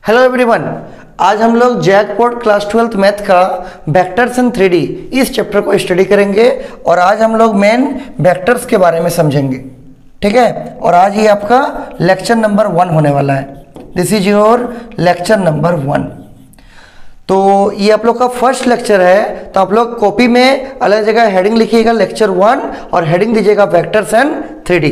Hello everyone, आज हम लोग जैकपॉट क्लास 12th मैथ का वेक्टर्स इन 3D इस चैप्टर को स्टडी करेंगे और आज हम लोग मेन वेक्टर्स के बारे में समझेंगे। ठीक है, और आज ये आपका लेक्चर नंबर 1 होने वाला है। This is your lecture number 1। तो ये आप लोग का फर्स्ट लेक्चर है, तो आप लोग कॉपी में अलग जगह हेडिंग लिखिएगा लेक्चर 1 और हेडिंग दीजिएगा वेक्टर्स एंड 3D।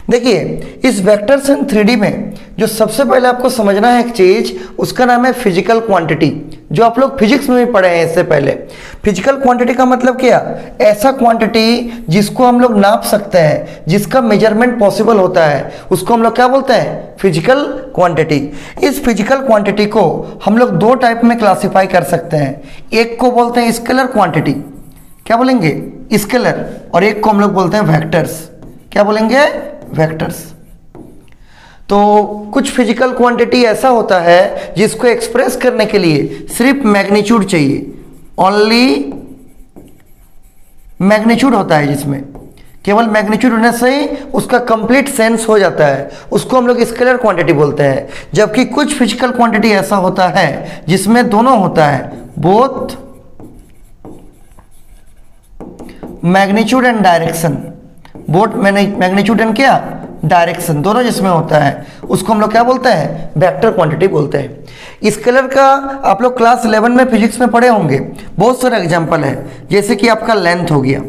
देखिए, इस वेक्टर्स एंड 3D में जो सबसे पहले आपको समझना है एक चीज, उसका नाम है फिजिकल क्वांटिटी, जो आप लोग फिजिक्स में भी पढ़े हैं इससे पहले। फिजिकल क्वांटिटी का मतलब क्या? ऐसा क्वांटिटी जिसको हम लोग नाप सकते हैं, जिसका मेजरमेंट पॉसिबल होता है, उसको हम लोग क्या बोलते हैं? Physical quantity. इस फिजिकल क्वांटिटी को हम लोग दो टाइप में क्लासिफाई कर सकते हैं। एक को बोलते हैं स्केलर क्वांटिटी, क्या बोलेंगे? स्केलर। और एक को हम लोग बोलते हैं वेक्टर्स, क्या बोलेंगे? वेक्टर्स। तो कुछ फिजिकल क्वांटिटी ऐसा होता है जिसको एक्सप्रेस करने के लिए सिर्फ मैग्नीट्यूड चाहिए, ओनली मैग्नीट्यूड होता है, जिसमें केवल मैग्नीट्यूड होने से ही उसका कंप्लीट सेंस हो जाता है, उसको हम लोग स्केलर क्वांटिटी बोलते हैं। जबकि कुछ फिजिकल क्वांटिटी ऐसा होता है जिसमें दोनों होता है, both magnitude and direction, both magnitude and क्या? डायरेक्शन, दोनों जिसमें होता है, उसको हम लोग क्या बोलते हैं? वेक्टर क्वांटिटी बोलते हैं। स्केलर का आप लोग क्लास 11 में फिजिक्स में पढ़े होंगे, बहुत सारे एग्जांपल है। जैसे कि आपका लेंथ हो गया,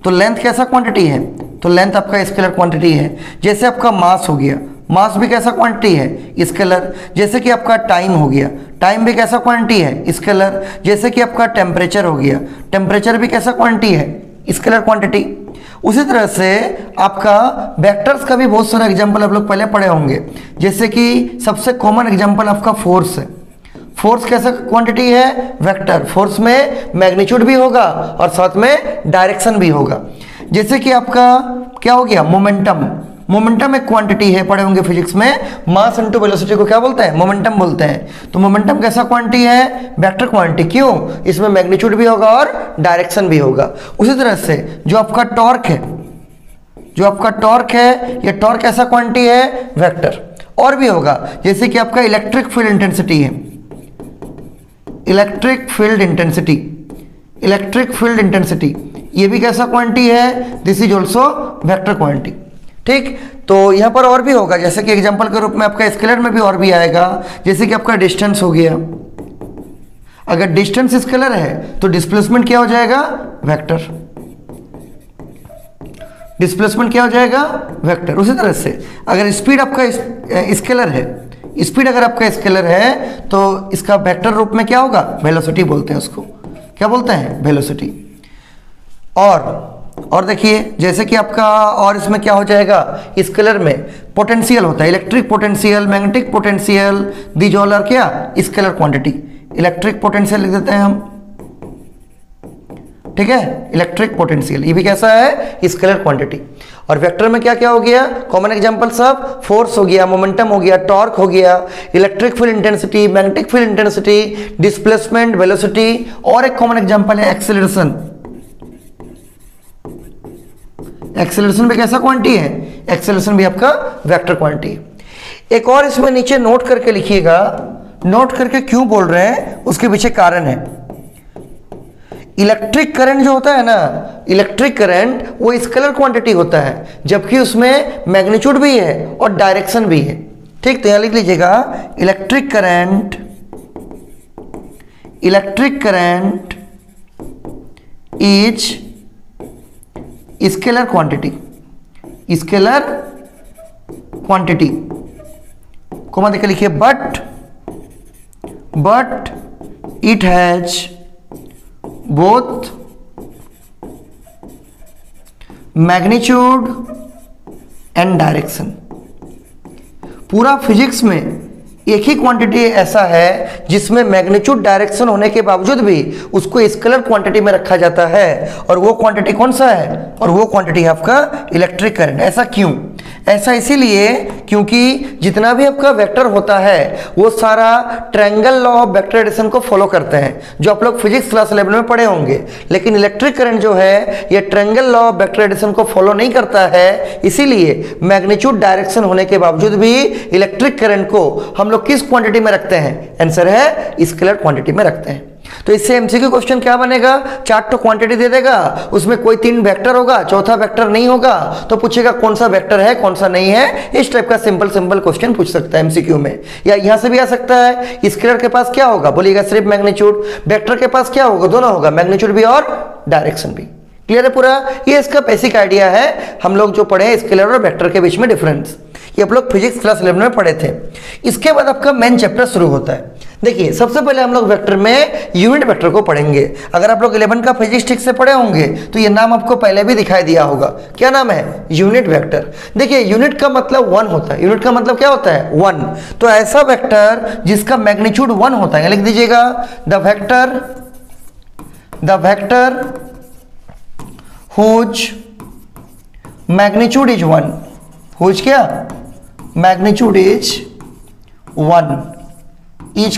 तो लेंथ कैसा क्वांटिटी है? तो लेंथ आपका स्केलर क्वांटिटी है। जैसे आपका मास हो गया, मास भी कैसा क्वांटिटी है? स्केलर। जैसे कि आपका टाइम हो गया, टाइम भी कैसा क्वांटिटी है? स्केलर। जैसे कि आपका टेम्परेचर हो गया, टेम्परेचर भी कैसा क्वांटिटी है? Scalar quantity. उसी तरह से आपका वेक्टर्स का भी बहुत सारा एग्जांपल आप लोग पहले पढ़े होंगे। जैसे कि सबसे कॉमन एग्जांपल आपका फोर्स है। फोर्स कैसा क्वांटिटी है? वेक्टर। फोर्स में मैग्नीट्यूड भी होगा और साथ में डायरेक्शन भी होगा। जैसे कि आपका क्या हो गया? मोमेंटम। मोमेंटम एक क्वांटिटी है, पढ़े होंगे फिजिक्स में। मास इनटू वेलोसिटी को क्या बोलते हैं? मोमेंटम बोलते हैं। तो मोमेंटम कैसा क्वांटिटी है? Vector quantity. क्यों? इसमें मैग्नीट्यूड भी होगा और डायरेक्शन भी होगा। उसी तरह से जो आपका टॉर्क है, जो आपका टॉर्क है, ये टॉर्क कैसा क्वांटिटी है? वेक्टर। और भी होगा, जैसे कि आपका इलेक्ट्रिक फील्ड इंटेंसिटी है, electric field intensity, electric field intensity, ये भी कैसा क्वांटिटी है? This is also vector quantity. ठीक, तो यहाँ पर और भी होगा, जैसे कि एग्जांपल के रूप में आपका स्केलर में भी और भी आएगा। जैसे कि आपका डिस्टेंस हो गया, अगर डिस्टेंस स्केलर है तो डिस्प्लेसमेंट क्या हो जाएगा? वेक्टर। डिस्प्लेसमेंट क्या हो जाएगा? वेक्टर। उसी तरह से अगर स्पीड आपका स्केलर है, स्पीड अगर आपका स्केलर है तो इसका वेक्टर रूप में क्या होगा? वेलोसिटी बोलते हैं उसको, क्या बोलते हैं? वेलोसिटी। और देखिए, जैसे कि आपका और इसमें क्या हो जाएगा? स्केलर में पोटेंशियल होता है, electric potential, magnetic potential, these all are क्या? Scalar quantity. इलेक्ट्रिक पोटेंशियल लिख देते हैं हम, ठीक है? इलेक्ट्रिक पोटेंशियल, ये भी कैसा है? Scalar quantity. और वेक्टर में क्या क्या हो गया? कॉमन एग्जांपल सब, फोर्स हो गया, मोमेंटम हो गया, टॉर्क हो गया, electric field intensity, magnetic field intensity, displacement, velocity. और एक कॉमन एग्जांपल है एक्सेलरेशन। एक्सेलरेशन भी कैसा क्वांटिटी है? एक्सेलरेशन भी आपका वेक्टर क्वांटिटी है। एक और इसमें नीचे नोट करके लिखिएगा, नोट करके क्यों बोल रहे हैं उसके पीछे कारण है। इलेक्ट्रिक करंट जो होता है ना, इलेक्ट्रिक करंट वो स्केलर क्वांटिटी होता है, जबकि उसमें मैग्नीट्यूड भी है और डायरेक्शन भी है। ठीक, तो यहां लिख लीजिएगा electric current, electric current is scalar quantity, scalar quantity, comma देकर लिखिए, but it has both magnitude and direction. पूरा फिजिक्स में एक ही क्वांटिटी ऐसा है जिसमें मैग्नीट्यूड डायरेक्शन होने के बावजूद भी उसको स्केलर क्वांटिटी में रखा जाता है, और वो क्वांटिटी कौन सा है? और वो क्वांटिटी है आपका इलेक्ट्रिक करंट। ऐसा क्यों? ऐसा इसीलिए क्योंकि जितना भी आपका वेक्टर होता है वो सारा triangle law of vector addition को फॉलो करते हैं, जो आप लोग फिजिक्स क्लास 11 में पढ़े होंगे। लेकिन इलेक्ट्रिक करंट जो है ये triangle law of vector addition को फॉलो नहीं करता है, इसीलिए मैग्नीट्यूड डायरेक्शन होने के बावजूद भी इलेक्ट्रिक करंट को हम लोग किस क्वांटिटी में रखते हैं? आंसर है स्केलर क्वांटिटी में रखते हैं। तो इससे एमसीक्यू क्वेश्चन क्या बनेगा? 4 तो क्वांटिटी दे देगा, उसमें कोई 3 वेक्टर होगा, चौथा वेक्टर नहीं होगा, तो पूछेगा कौन सा वेक्टर है कौन सा नहीं है। इस टाइप का सिंपल क्वेश्चन पूछ सकता है एमसीक्यू में। या यहां से भी आ सकता है, स्केलर के पास क्या होगा बोलिएगा? सिर्फ मैग्नीट्यूड। वेक्टर के पास क्या होगा? दोनों होगा, मैग्नीट्यूड भी और डायरेक्शन भी। क्लियर है पूरा? ये इसका बेसिक आइडिया है, हम लोग जो पढ़े स्केलर और वेक्टर के बीच में डिफरेंस, ये आप लोग फिजिक्स क्लास 11 में पढ़े थे। इसके बाद आपका मेन चैप्टर शुरू होता है। देखिए सबसे पहले हम लोग वेक्टर में यूनिट वेक्टर को पढ़ेंगे। अगर आप लोग 11 का फिजिक्स ठीक से पढ़े होंगे तो ये नाम आपको पहले भी दिखाई दिया होगा। क्या नाम है? Unit vector. देखिए यूनिट का मतलब 1 होता है। यूनिट का मतलब क्या होता है? 1। तो ऐसा वेक्टर जिसका मैग्नीट्यूड 1 होता है, लिख दीजिएगा the vector whose magnitude is 1। Whose क्या? मैग्नीट्यूड इज 1 इज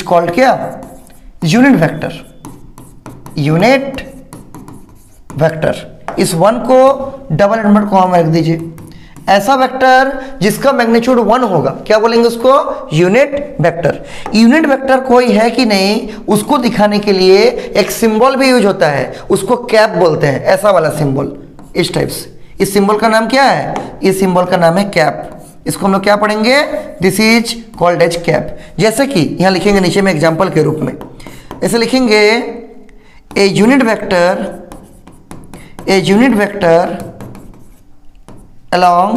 कॉल्ड क्या? Unit vector. Unit vector. इस 1 को डबल इनवर्ट कॉमा में रख दीजिए। ऐसा वेक्टर जिसका मैग्नीट्यूड 1 होगा, क्या बोलेंगे उसको? Unit vector. यूनिट वेक्टर कोई है कि नहीं उसको दिखाने के लिए एक सिंबल भी यूज होता है, उसको कैप बोलते हैं। ऐसा वाला सिंबल, इस टाइप से। इस सिंबल का नाम क्या है? इस सिंबल का नाम है कैप। इसको हम लोग क्या पढ़ेंगे? This is called as cap. जैसे कि यहां लिखेंगे नीचे में एग्जांपल के रूप में, ऐसे लिखेंगे a unit vector along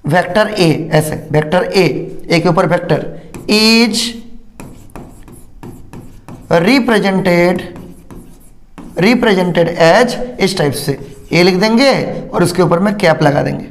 vector a. ऐसे वेक्टर ए के ऊपर वेक्टर इज रिप्रेजेंटेड एज, इस टाइप से ए लिख देंगे और उसके ऊपर में कैप लगा देंगे।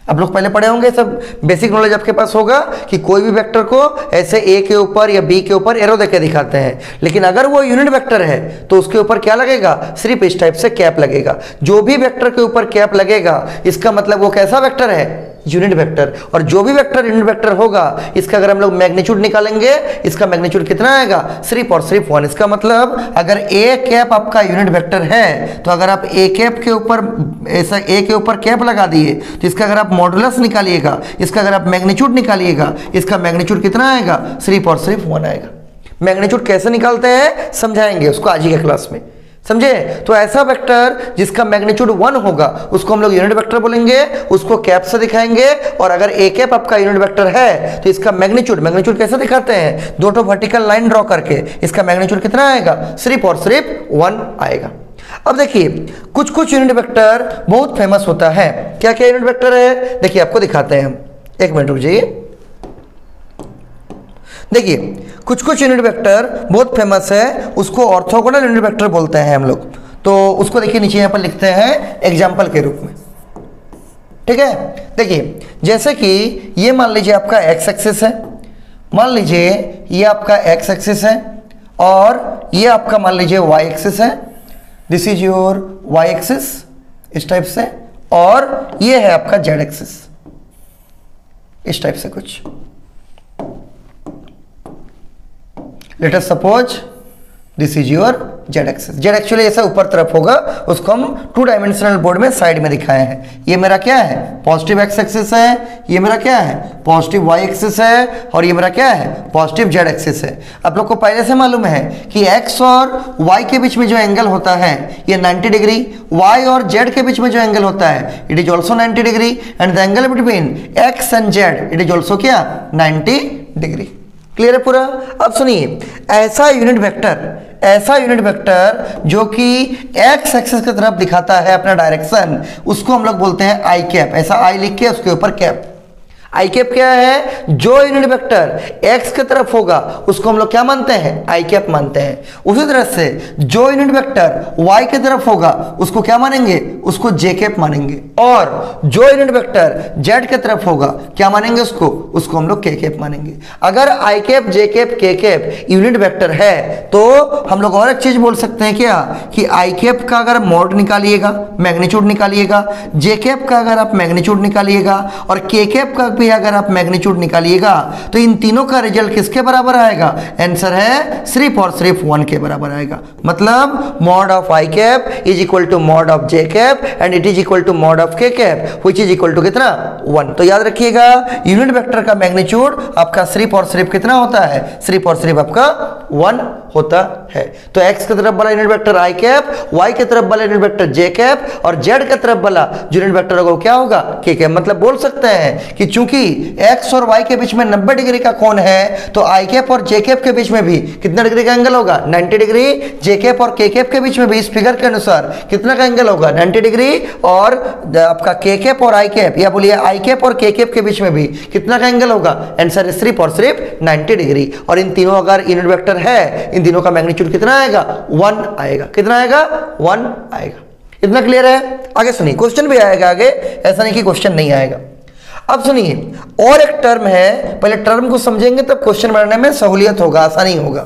आप लोग पहले पढ़े होंगे, सब बेसिक नॉलेज आपके पास होगा कि कोई भी वेक्टर को ऐसे ए के ऊपर या बी के ऊपर एरो देके दिखाते हैं। लेकिन अगर वो यूनिट वेक्टर है तो उसके ऊपर क्या लगेगा? सिर्फ इस टाइप से कैप लगेगा। जो भी वेक्टर के ऊपर कैप लगेगा इसका मतलब वो कैसा वेक्टर है? Unit vector. और जो भी वेक्टर यूनिट वेक्टर होगा इसका अगर हम लोग मैग्नीट्यूड निकालेंगे, इसका मैग्नीट्यूड कितना आएगा? सिर्फ और सिर्फ 1। इसका मतलब अगर ए कैप आपका यूनिट वेक्टर है तो अगर आप ए कैप के ऊपर ऐसा ए के ऊपर कैप लगा दिए तो इसका अगर आप मॉडुलस निकालिएगा, इसका अगर आप मैग्नीट्यूड निकालिएगा, इसका मैग्नीट्यूड कितना आएगा? सिर्फ और सिर्फ 1 आएगा। मैग्नीट्यूड कैसे निकालते हैं समझाएंगे उसको आज ही के क्लास में, समझे? तो ऐसा वेक्टर जिसका मैग्नीट्यूड 1 होगा उसको हम लोग यूनिट वेक्टर बोलेंगे, उसको कैप से दिखाएंगे। और अगर ए कैप आपका यूनिट वेक्टर है तो इसका मैग्नीट्यूड कैसे दिखाते हैं? 2 वर्टिकल लाइन ड्रॉ करके। इसका मैग्नीट्यूड कितना आएगा? सिर्फ और सिर्फ 1 आएगा। अब देखिए कुछ यूनिट वेक्टर बहुत फेमस होता है। क्या क्या यूनिट वेक्टर है देखिए आपको दिखाते हैं हम। 1 मिनट रुक जाइए। देखिए कुछ यूनिट वेक्टर बहुत फेमस है, उसको ऑर्थोगोनल यूनिट वेक्टर बोलते हैं हम लोग। तो उसको देखिए नीचे यहाँ पर लिखते हैं एग्जाम्पल के रूप में। ठीक है, देखिए जैसे कि ये मान लीजिए आपका एक्स एक्सिस है, मान लीजिए ये आपका एक्स एक्सिस है और ये आपका मान लीजिए वाई एक्सिस है। This is your Y axis, इस टाइप से। और ये है आपका जेड एक्सिस, इस टाइप से कुछ। Let us suppose this is your Z axis. Z actually ऐसा ऊपर तरफ होगा, उसको हम 2 डायमेंशनल बोर्ड में साइड में दिखाए हैं। ये मेरा क्या है? पॉजिटिव एक्स एक्सिस है। ये मेरा क्या है? पॉजिटिव वाई एक्सिस है। और ये मेरा क्या है? पॉजिटिव जेड एक्सिस है। आप लोग को पहले से मालूम है कि एक्स और वाई के बीच में जो एंगल होता है ये 90 डिग्री, वाई और जेड के बीच में जो एंगल होता है it is also 90 degree, and the angle between x and Z it is also क्या? 90 डिग्री। क्लियर है पूरा? अब सुनिए, ऐसा यूनिट वेक्टर जो कि एक्स एक्सिस की तरफ दिखाता है अपना डायरेक्शन, उसको हम लोग बोलते हैं आई कैप। ऐसा आई लिख के उसके ऊपर कैप। आई कैप क्या है? जो यूनिट वेक्टर एक्स की तरफ होगा उसको हम लोग क्या मानते हैं? आई कैप मानते हैं। उसी तरह से जो यूनिट वेक्टर वाई की तरफ होगा उसको क्या मानेंगे? उसको जे कैप मानेंगे। और जो यूनिट वेक्टर जेड की तरफ होगा क्या मानेंगे? उसको हम लोग के कैप मानेंगे। अगर आई कैप, जे कैप, के कैप यूनिट वेक्टर है तो हम लोग और एक चीज बोल सकते हैं क्या, कि आई कैप का अगर मोड निकालिएगा, मैग्नीट्यूड निकालिएगा, जे कैप का अगर आप मैग्नीट्यूड निकालिएगा और के कैप का भी अगर आप मैग्नीट्यूड निकालिएगा तो इन तीनों का रिजल्ट किसके बराबर आएगा? आंसर है सिर्फ और सिर्फ 1 के बराबर आएगा। मतलब mod of i cap is equal to mod of j cap and it is equal to mod of k cap which is equal to कितना? 1। तो याद रखिएगा यूनिट वेक्टर का मैग्नीट्यूड आपका सिर्फ और सिर्फ कितना होता है? सिर्फ और सिर्फ आपका 1 होता है। तो x की तरफ वाला यूनिट वेक्टर आई कैप, y की तरफ वाला यूनिट वेक्टर जे कैप और z की तरफ वाला यूनिट वेक्टर होगा क्या होगा? के कैप। मतलब बोल सकते हैं कि चूंकि x और y के बीच में 90 डिग्री का कोण है तो आई कैप और जे कैप के बीच में भी कितना डिग्री का एंगल होगा? 90 डिग्री। जे कैप और के कैप के बीच में भी इस फिगर के अनुसार कितना का एंगल होगा? 90 डिग्री। और आपका के कैप और आई कैप या बोलिए आई कैप और के कैप के बीच में भी कितना का एंगल होगा? आंसर सिर्फ और सिर्फ 90 डिग्री। और इन तीनों अगर यूनिट वेक्टर है, इन तीनों का मैग्नीट्यूड कितना आएगा? 1 आएगा। कितना आएगा? 1 आएगा। इतना क्लियर है? आगे सुनिए, क्वेश्चन भी आएगा आगे, ऐसा नहीं कि क्वेश्चन नहीं आएगा। अब सुनिए और एक टर्म है, पहले टर्म को समझेंगे तब क्वेश्चन बनाने में सहूलियत होगा, आसानी होगा।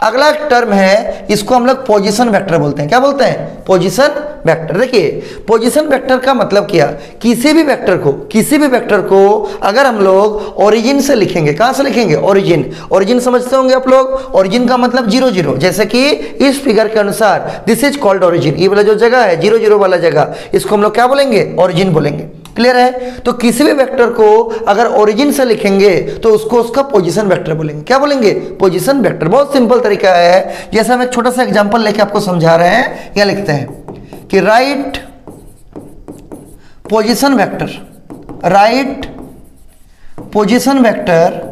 अगला एक टर्म है, इसको हम लोग पोजीशन वेक्टर बोलते हैं। क्या बोलते हैं? Position vector. देखिए पोजीशन वेक्टर का मतलब क्या, किसी भी वेक्टर को अगर हम लोग ओरिजिन से लिखेंगे, कहां से लिखेंगे? ओरिजिन समझते होंगे आप लोग। ओरिजिन का मतलब 0 0, जैसे कि इस फिगर के अनुसार दिस इज कॉल्ड ओरिजिन। ये वाला जो जगह है 0 0 वाला जगह, इसको हम लोग क्या बोलेंगे? ओरिजिन बोलेंगे। क्लियर है? तो किसी भी वेक्टर को अगर ओरिजिन से लिखेंगे तो उसको उसका पोजीशन वेक्टर बोलेंगे। क्या बोलेंगे? Position vector. बहुत सिंपल तरीका है, जैसे हम एक छोटा सा एग्जांपल लेके आपको समझा रहे हैं। क्या लिखते हैं कि राइट पोजीशन वेक्टर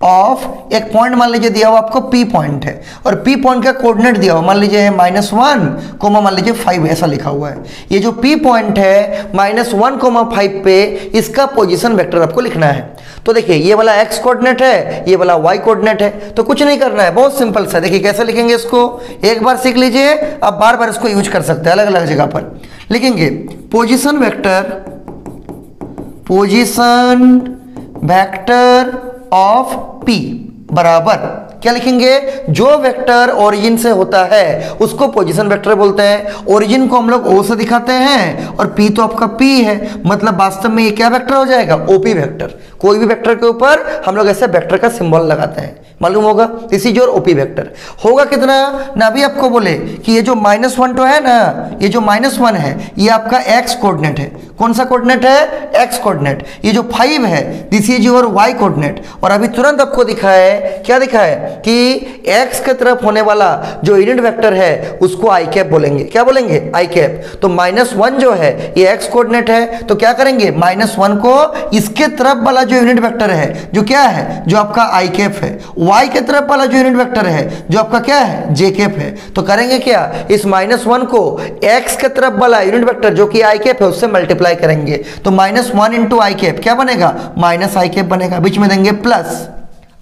ऑफ एक पॉइंट मान लीजिए दिया हुआ आपको P पॉइंट है और P पॉइंट का कोऑर्डिनेट दिया हुआ मान लीजिए है -1, मान लीजिए 5 ऐसा लिखा हुआ है। ये जो P पॉइंट है -1, 5 पे इसका पोजीशन वेक्टर आपको लिखना है। तो देखिए ये वाला x कोऑर्डिनेट है, ये वाला y कोऑर्डिनेट है, तो कुछ नहीं करना है, बहुत सिंपल सा। देखिए कैसे लिखेंगे इसको, एक बार सीख लीजिए, आप बार बार इसको यूज कर सकते हैं। अलग अलग जगह पर लिखेंगे पोजीशन वेक्टर ऑफ P बराबर क्या लिखेंगे? जो वेक्टर ओरिजिन से होता है उसको पोजीशन वेक्टर बोलते हैं। ओरिजिन को हम लोग O से दिखाते हैं और P तो आपका P है, मतलब वास्तव में ये क्या वेक्टर हो जाएगा? OP vector. कोई भी वेक्टर के ऊपर हम लोग ऐसे वेक्टर का सिंबल लगाते हैं, मालूम होगा, this is your OP vector. होगा कितना ना, अभी आपको बोले कि ये जो -1 तो है ना, ये जो -1 है ये आपका x कोऑर्डिनेट है। कौन सा कोऑर्डिनेट है? x coordinate. ये जो 5 है this is your y coordinate. और अभी तुरंत आपको दिखा है, क्या दिखा है कि x के तरफ होने वाला जो यूनिट वेक्टर है उसको आई कैप बोलेंगे। क्या बोलेंगे? आई कैप। तो -1 जो है ये x कोऑर्डिनेट है, तो क्या करेंगे? -1 को इसके तरफ वाला जो यूनिट वेक्टर है जो क्या है? जो आपका आई कैप है। y के तरफ वाला जो यूनिट वेक्टर है जो आपका क्या है? जे कैप है। तो करेंगे क्या? इस -1 को x के तरफ वाला यूनिट वेक्टर जो कि आई कैप है उससे मल्टीप्लाई करेंगे। तो -1 इंटू आई कैप क्या बनेगा? माइनस आई कैप बनेगा, बीच में देंगे प्लस।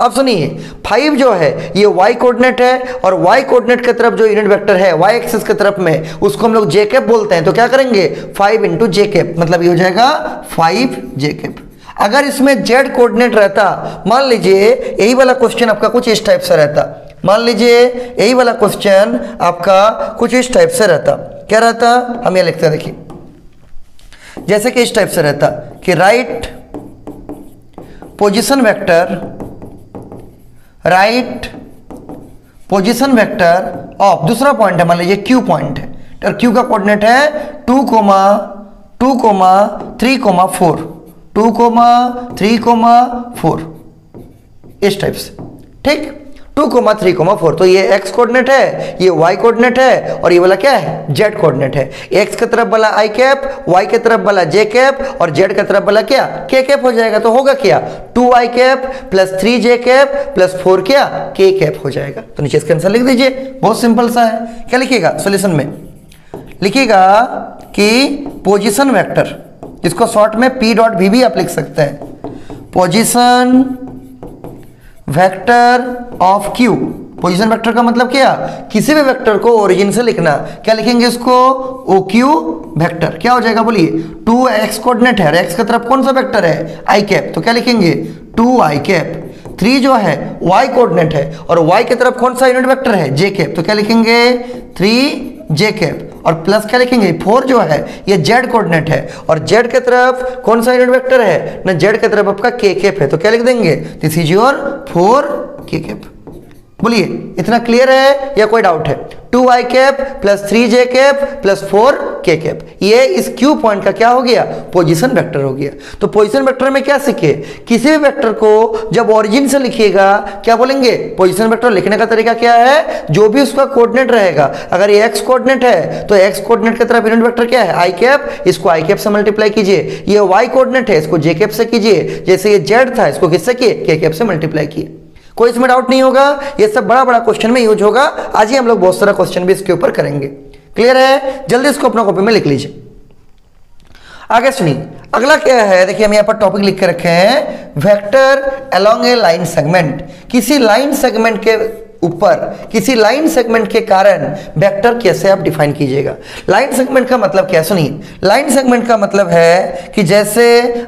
अब सुनिए 5 जो है ये y कोऑर्डिनेट है और y कोऑर्डिनेट की तरफ जो यूनिट वेक्टर है y एक्सिस की तरफ में उसको हम लोग जे कैप बोलते हैं। तो क्या करेंगे? 5 इंटू जे कैप, मतलब ये हो जाएगा 5 जे कैप। अगर इसमें z कोऑर्डिनेट रहता, मान लीजिए यही वाला क्वेश्चन आपका कुछ इस टाइप से रहता, मान लीजिए यही वाला क्वेश्चन आपका कुछ इस टाइप से रहता, क्या रहता? हम ये लिखते हैं, देखिए जैसे कि इस टाइप से रहता कि राइट पोजीशन वेक्टर ऑफ, दूसरा पॉइंट है मान लीजिए Q पॉइंट है और Q का कोऑर्डिनेट है 2, 3, 4, 2, 3, 4 इस टाइप से, ठीक। 2, 3, 4 तो ये x कोऑर्डिनेट है, ये y कोऑर्डिनेट है और ये वाला क्या है? z कोऑर्डिनेट है। x की तरफ वाला i कैप, y की तरफ वाला j कैप और z की तरफ वाला क्या? k कैप हो जाएगा। तो होगा क्या? 2i cap plus 3j cap plus 4 क्या? k कैप हो जाएगा। तो नीचे इसका आंसर लिख दीजिए, बहुत सिंपल सा है। क्या लिखिएगा सॉल्यूशन में? लिखिएगा कि पोजीशन वेक्टर, इसको शॉर्ट में P.V भी आप लिख सकते हैं, position vector of Q. Position vector का मतलब क्या, किसी भी वेक्टर को ओरिजिन से लिखना, क्या लिखेंगे इसको, ओ क्यू वेक्टर। क्या हो जाएगा बोलिए, 2x कोऑर्डिनेट है और x की तरफ कौन सा वेक्टर है, आई कैप, तो क्या लिखेंगे 2i कैप। 3 जो है y कोऑर्डिनेट है और y की तरफ कौन सा यूनिट वेक्टर है, j कैप, तो क्या लिखेंगे 3j कैप। और प्लस क्या लिखेंगे 4 जो है ये z कोऑर्डिनेट है और z की तरफ कौन सा यूनिट वेक्टर है ना, z की तरफ आपका k कैप है, तो क्या लिख देंगे, this is your 4k cap. बोलिए इतना क्लियर है या कोई डाउट है। 2i cap plus 3j cap plus 4k cap, ये इस क्यू पॉइंट का क्या हो गया, पोजीशन वेक्टर हो गया। तो पोजीशन वेक्टर में क्या सीखे, किसी भी वेक्टर को जब ओरिजिन से लिखिएगा क्या बोलेंगे, पोजीशन वेक्टर लिखने का तरीका क्या है, जो भी उसका कोऑर्डिनेट रहेगा, अगर ये x कोऑर्डिनेट है तो x कोऑर्डिनेट की तरफ यूनिट वेक्टर क्या है, i कैप, इसको i कैप से मल्टीप्लाई कीजिए। ये y कोऑर्डिनेट है, इसको j कैप से कीजिए। जैसे ये z था, इसको किससे किए, k कैप से मल्टीप्लाई किए। कोई इसमें डाउट नहीं होगा, ये सब बड़ा बड़ा क्वेश्चन में यूज होगा। आज ही हम लोग बहुत सारा क्वेश्चन भी इसके ऊपर करेंगे। क्लियर है, जल्दी इसको अपना कॉपी में लिख लीजिए। आगे सुनिए, अगला क्या है, देखिए हम यहाँ पर टॉपिक लिख के रखे हैं, वेक्टर अलोंग ए लाइन सेगमेंट। किसी लाइन सेगमेंट के ऊपर, किसी लाइन सेगमेंट के कारण वेक्टर कैसे आप डिफाइन कीजिएगा। लाइन सेगमेंट का मतलब क्या, सुनिए, लाइन सेगमेंट का मतलब है कि जैसे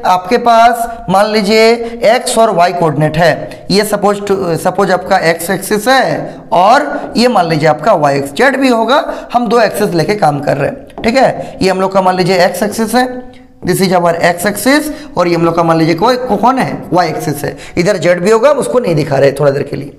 आपके पास मान लीजिए x और y कोऑर्डिनेट है, ये सपोज आपका x एक्सिस है और ये मान लीजिए आपका y एक्सिस, z भी होगा, हम दो एक्सिस लेके काम कर रहे हैं, ठीक है। ये हम लोग का मान लीजिए x एक्सिस है, this is our x axis, और ये हम लोग का मान लीजिए कौन है, y एक्सिस है। इधर z भी होगा, उसको नहीं दिखा रहे थोड़ा देर के लिए।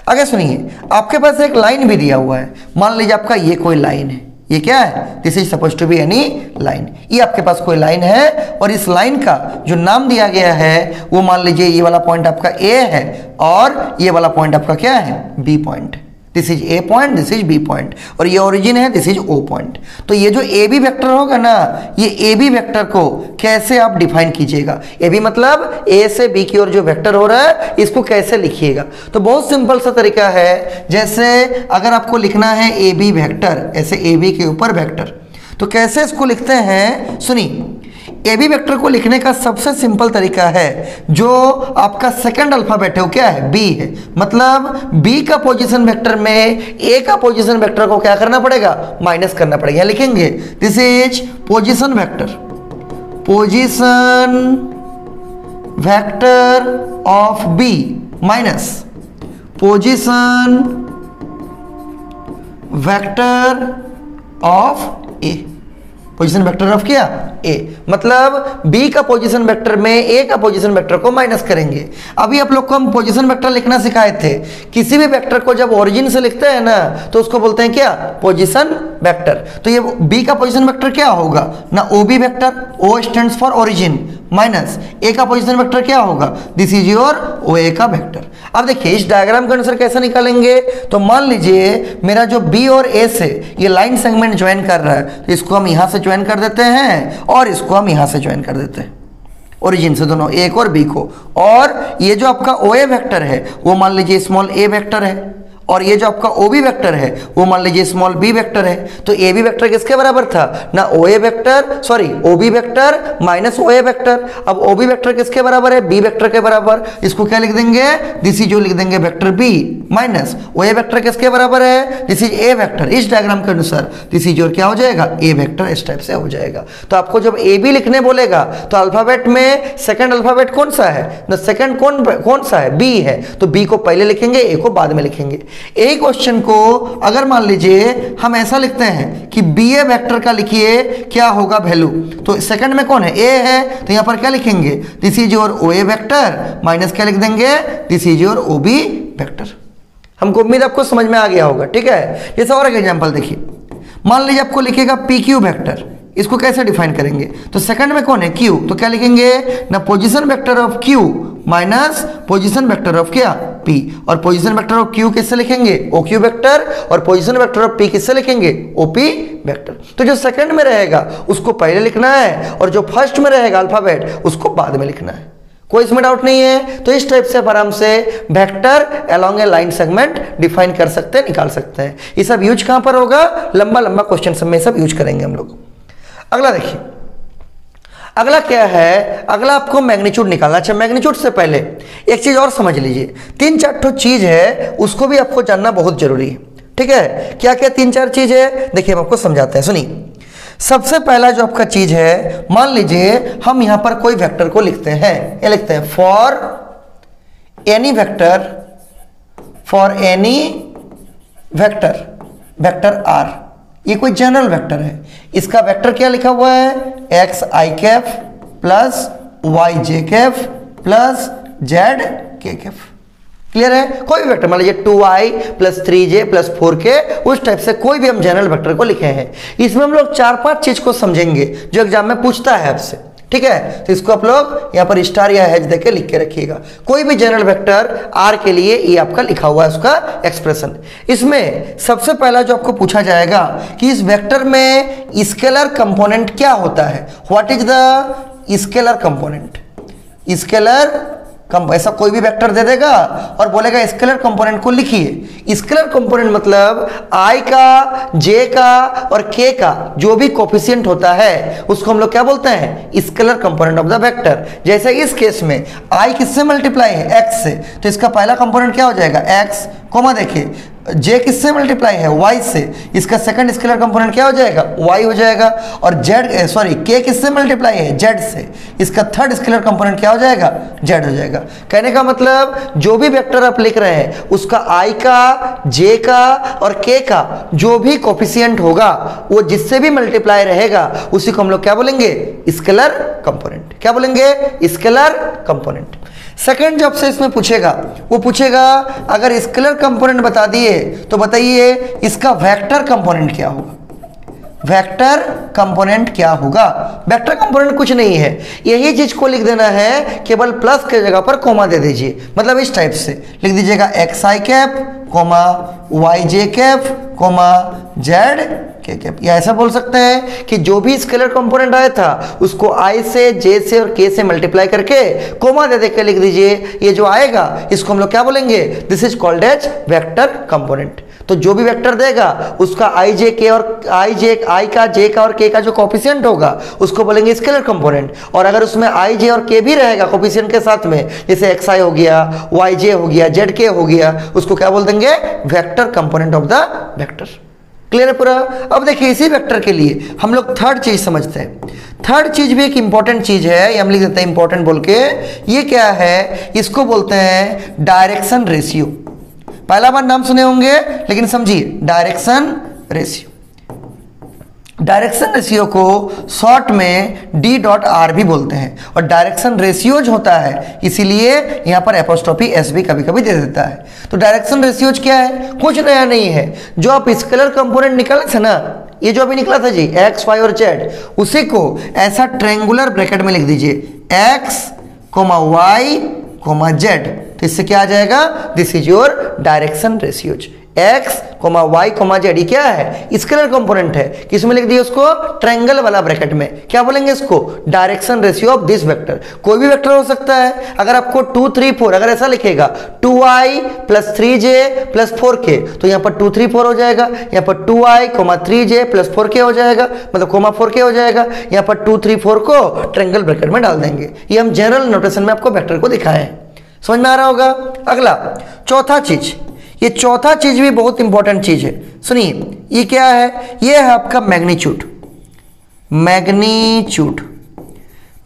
आगे सुनिए, आपके पास एक लाइन भी दिया हुआ है, मान लीजिए आपका ये कोई लाइन है, ये क्या है, this is suppose to be any line. ये आपके पास कोई लाइन है और इस लाइन का जो नाम दिया गया है वो मान लीजिए ये वाला पॉइंट आपका A है और ये वाला पॉइंट आपका क्या है, B point. This is A point, this is B point, और ये ओरिजिन है, दिस इज ओ पॉइंट। तो ये जो ए बी वेक्टर होगा ना, ये ए बी वेक्टर को कैसे आप डिफाइन कीजिएगा, ए बी मतलब ए से बी की ओर जो वेक्टर हो रहा है इसको कैसे लिखिएगा। तो बहुत सिंपल सा तरीका है, जैसे अगर आपको लिखना है ए बी वेक्टर, ऐसे ए बी के ऊपर वेक्टर, तो कैसे इसको लिखते हैं, सुनिए। ए बी वेक्टर को लिखने का सबसे सिंपल तरीका है, जो आपका सेकंड अल्फाबेट है वो क्या है, बी है। मतलब बी का पोजीशन वेक्टर में ए का पोजीशन वेक्टर को क्या करना पड़ेगा, माइनस करना पड़ेगा। लिखेंगे this is position vector, position vector of B minus position vector of A. Position vector of क्या, ए, मतलब बी का पोजीशन वेक्टर में ए का पोजीशन वेक्टर को माइनस करेंगे। अभी आप लोग को हम पोजीशन वेक्टर लिखना सिखाए थे। किसी भी वेक्टर को जब ओरिजिन से लिखते हैं ना तो उसको बोलते हैं क्या, पोजीशन वेक्टर। तो ये बी का पोजीशन वेक्टर क्या होगा ना, O B vector, O stands for origin, minus A का पोजीशन वेक्टर क्या होगा, this is your O A का वेक्टर। अब देखिए इस डायग्राम का आंसर कैसे निकालेंगे, तो मान लीजिए मेरा जो बी और ए से ये लाइन सेगमेंट ज्वाइन कर रहा है, तो इसको हम यहां से ज्वाइन कर देते हैं और इसको हम यहां से ज्वाइन कर देते हैं, ओरिजिन से दोनों ए और बी को। और ये जो आपका ओ ए वेक्टर है वो मान लीजिए स्मॉल ए वेक्टर है, और ये जो आपका ओ बी वेक्टर है वो मान लीजिए स्मॉल बी वेक्टर है। तो ए बी वेक्टर किसके बराबर था ना, O A vector, sorry O B vector minus O A vector. अब ओ बी वेक्टर किसके बराबर है, बी वेक्टर के बराबर। इसको क्या लिख देंगे, दिस इज जो लिख देंगे vector B, minus O A vector किसके बराबर है, दिस इज ए वेक्टर। इस डायग्राम के अनुसार दिस इज और क्या हो जाएगा, ए वेक्टर, इस टाइप से हो जाएगा। तो आपको जब ए बी लिखने बोलेगा तो अल्फाबेट में सेकंड अल्फाबेट कौन सा है ना, सेकंड कौन सा है, बी है, तो बी को पहले लिखेंगे, ए को बाद में लिखेंगे। एक क्वेश्चन को अगर मान लीजिए हम ऐसा लिखते हैं कि बी ए वेक्टर का लिखिए क्या होगा वैल्यू, तो सेकंड में कौन है, ए है, तो यहां पर क्या लिखेंगे, this is your O A vector minus क्या लिख देंगे, this is your O B vector. हमको उम्मीद आपको समझ में आ गया होगा, ठीक है। जैसे और एक एग्जांपल देखिए, मान लीजिए आपको लिखेगा पी क्यू वेक्टर, इसको कैसे डिफाइन करेंगे, तो सेकंड में कौन है, क्यू, तो क्या लिखेंगे ना, position vector of Q minus position vector of क्या, पी। और पोजीशन वेक्टर ऑफ क्यू किससे लिखेंगे, ओ क्यू वेक्टर, और पोजीशन वेक्टर ऑफ पी किससे लिखेंगे, ओ पी वेक्टर। तो जो सेकंड में रहेगा उसको पहले लिखना है और जो फर्स्ट में रहेगा अल्फाबेट उसको बाद में लिखना है। कोई इसमें डाउट नहीं है। तो इस टाइप से आप आराम से वेक्टर अलोंग ए लाइन सेगमेंट डिफाइन कर सकते हैं, निकाल सकते हैं। ये सब यूज कहां पर होगा, लंबा लंबा क्वेश्चन सब में सब यूज करेंगे हम लोग। अगला देखिए, अगला क्या है, अगला आपको मैग्नीट्यूड निकालना। अच्छा, मैग्नीट्यूड से पहले एक चीज और समझ लीजिए, 3-4 ठो चीज है उसको भी आपको जानना बहुत जरूरी है। ठीक है, क्या क्या 3-4 चीज है, देखिए हम आपको समझाते हैं, सुनिए। सबसे पहला जो आपका चीज है, मान लीजिए हम यहां पर कोई वेक्टर को लिखते हैं, ये लिखते हैं for any vector, for any vector, vector R, ये कोई जनरल वेक्टर है। इसका वेक्टर क्या लिखा हुआ है, एक्स आई कैफ प्लस वाई जे कैफ प्लस जेड के कैफ। क्लियर है, कोई भी वेक्टर मान लीजिए 2i plus 3j plus 4k, उस टाइप से कोई भी हम जनरल वेक्टर को लिखे हैं। इसमें हम लोग 4-5 चीज को समझेंगे जो एग्जाम में पूछता है आपसे। ठीक है, तो इसको आप लोग यहाँ पर स्टार या हैच देके लिख के रखिएगा। कोई भी जनरल वेक्टर आर के लिए ये आपका लिखा हुआ है उसका एक्सप्रेशन। इसमें सबसे पहला जो आपको पूछा जाएगा कि इस वेक्टर में स्केलर कंपोनेंट क्या होता है, what is the scalar component. Scalar ऐसा कोई भी वेक्टर दे देगा और बोलेगा स्केलर कंपोनेंट को लिखिए। स्केलर कंपोनेंट मतलब i का, j का और k का जो भी कोफिशिएंट होता है उसको हम लोग क्या बोलते हैं, scalar component of the vector. जैसे इस केस में i किससे मल्टीप्लाई है, x से, तो इसका पहला कंपोनेंट क्या हो जाएगा, x, देखिए j किससे मल्टीप्लाई है, y से, इसका सेकंड स्केलर कंपोनेंट क्या हो जाएगा, y हो जाएगा। और k किससे मल्टीप्लाई है, z से, इसका थर्ड स्केलर कंपोनेंट क्या हो जाएगा, z हो जाएगा। कहने का मतलब जो भी वेक्टर आप लिख रहे हैं उसका i का, j का और k का जो भी कोफिशिएंट होगा वो जिससे भी मल्टीप्लाई रहेगा उसी को हम लोग क्या बोलेंगे, स्केलर कंपोनेंट। क्या बोलेंगे, स्केलर कंपोनेंट। सेकंड जो आपसे इसमें पूछेगा वो पूछेगा अगर स्केलर कंपोनेंट बता दिए तो बताइए इसका वेक्टर कंपोनेंट क्या होगा। वेक्टर कंपोनेंट क्या होगा, वेक्टर कंपोनेंट कुछ नहीं है, यही चीज को लिख देना है, केवल प्लस के जगह पर कोमा दे दीजिए। मतलब इस टाइप से लिख दीजिएगा एक्स आई कैप कोमा वाई जे कैप कोमा जेड के कैप। या ऐसा बोल सकते हैं कि जो भी स्केलर कंपोनेंट आया था उसको आई से, जे से और के से मल्टीप्लाई करके कोमा दे देकर लिख दीजिए। ये जो आएगा इसको हम लोग क्या बोलेंगे, this is called as vector component. तो जो भी वेक्टर देगा उसका आई जे के और आई का, जे का और के का जो कोफिशिएंट होगा उसको बोलेंगे स्केलर कंपोनेंट। और अगर उसमें आई जे और के भी रहेगा कोफिशिएंट के साथ में, जैसे एक्स आई हो गया, वाई जे हो गया, जेड के हो गया, उसको क्या बोल देंगे, vector component of the vector. Clear है पूरा। अब देखिए इसी वेक्टर के लिए हम लोग थर्ड चीज समझते हैं। थर्ड चीज भी एक इंपॉर्टेंट चीज है, ये हम लिख देते हैं इंपॉर्टेंट बोल के। ये क्या है, इसको बोलते हैं डायरेक्शन रेशियो। पहला बार नाम सुने होंगे लेकिन समझिए, डायरेक्शन रेशियो। डायरेक्शन रेशियो को शॉर्ट में D.R भी बोलते हैं और डायरेक्शन रेशियोज होता है इसीलिए यहां पर एपोस्ट्रोफी S भी कभी कभी दे देता है। तो डायरेक्शन रेशियोज क्या है, कुछ नया नहीं है। जो आप स्केलर कंपोनेंट निकाले थे ना, ये जो अभी निकला था जी एक्स, वाई और जेड, उसी को ऐसा ट्रायंगुलर ब्रैकेट में लिख दीजिए, X comma Y comma Z. तो इससे क्या आ जाएगा, this is your direction ratios. X comma Y comma Z ये क्या है, स्केलर कंपोनेंट है। किसमें लिख दिए उसको, ट्रायंगल वाला ब्रैकेट में। क्या बोलेंगे इसको, direction ratio of this vector. कोई भी वेक्टर हो सकता है। अगर आपको 2 3 4 अगर ऐसा लिखेगा 2i plus 3j plus 4k, तो यहाँ पर 2 3 4 हो जाएगा। यहाँ पर 2i coma 3j plus 4k हो जाएगा, मतलब कोमा 4k हो जाएगा। यहाँ पर 2 3 4 को ट्रायंगल ब्रैकेट में डाल देंगे। ये हम जनरल नोटेशन में आपको वेक्टर को दिखाए हैं, समझ में आ रहा होगा। अगला चौथा चीज, ये चौथा चीज भी बहुत इंपॉर्टेंट चीज है, सुनिए। ये क्या है, ये है आपका magnitude. Magnitude,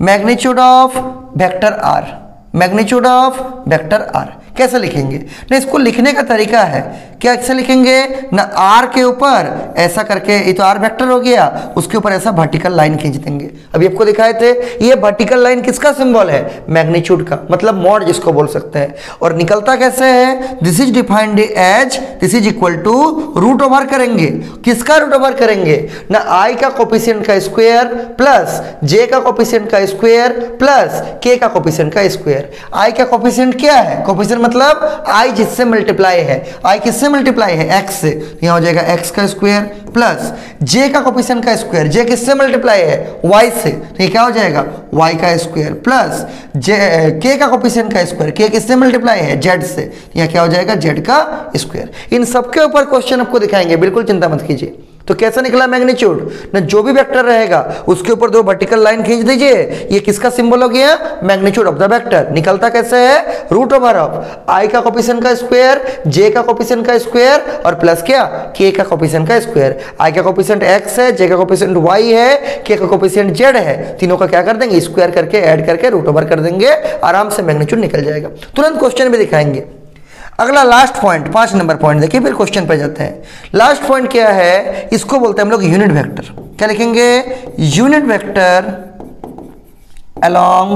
magnitude of vector R, magnitude of vector R कैसे लिखेंगे ना, इसको लिखने का तरीका है, क्या कैसे लिखेंगे ना, आर के ऊपर ऐसा करके, ये तो आर वेक्टर हो गया, उसके ऊपर ऐसा वर्टिकल लाइन खींच देंगे। अभी आपको दिखाए थे, ये वर्टिकल लाइन किसका सिंबल है, मैग्नीट्यूड का, मतलब मॉड जिसको बोल सकते हैं। और निकलता कैसे है, this is defined as, this is equal to root over करेंगे। किसका रूट ओवर करेंगे ना, आई का कोफिशिएंट का स्क्वायर प्लस जे का कोफिशिएंट का स्क्वायर प्लस के का कोफिशिएंट का स्क्वायर। आई का कोफिशिएंट क्या है, कोफिशिएंट मतलब आई जिससे मल्टीप्लाई है, आई किससे मल्टीप्लाई है, एक्स से, यहां हो जाएगा एक्स का स्क्वायर प्लस जे का कोफिशिएंट का स्क्वायर, जे किससे मल्टीप्लाई है, वाई से, तो ये क्या हो जाएगा वाई का स्क्वायर प्लस जे के का कोफिशिएंट का स्क्वायर, के किससे मल्टीप्लाई है, जेड से, यहां क्या हो जाएगा जेड का स्क्वायर। इन सबके ऊपर क्वेश्चन आपको दिखाएंगे, बिल्कुल चिंता मत कीजिए। तो कैसा निकला मैग्नीट्यूड ना, जो भी वेक्टर रहेगा उसके ऊपर दो वर्टिकल लाइन खींच दीजिए, ये किसका सिंबल हो गया, मैग्नीट्यूड ऑफ द वेक्टर। निकलता कैसे है, रूट ओवर ऑफ आई का कोफिशिएंट का स्क्वायर, जे का कोफिशिएंट का स्क्वायर और प्लस क्या, के का कोफिशिएंट का स्क्वायर। आई का कोफिशिएंट एक्स है, जे का कोफिशिएंट वाई है, के का कोफिशिएंट जेड है, तीनों का क्या कर देंगे, स्क्वायर करके ऐड करके रूट ओवर कर देंगे, आराम से मैग्नीट्यूड निकल जाएगा। तुरंत क्वेश्चन भी दिखाएंगे। अगला लास्ट पॉइंट 5 नंबर पॉइंट देखिए, फिर क्वेश्चन पे जाते हैं। लास्ट पॉइंट क्या है, इसको बोलते हैं हम लोग यूनिट वेक्टर। क्या लिखेंगे, unit vector along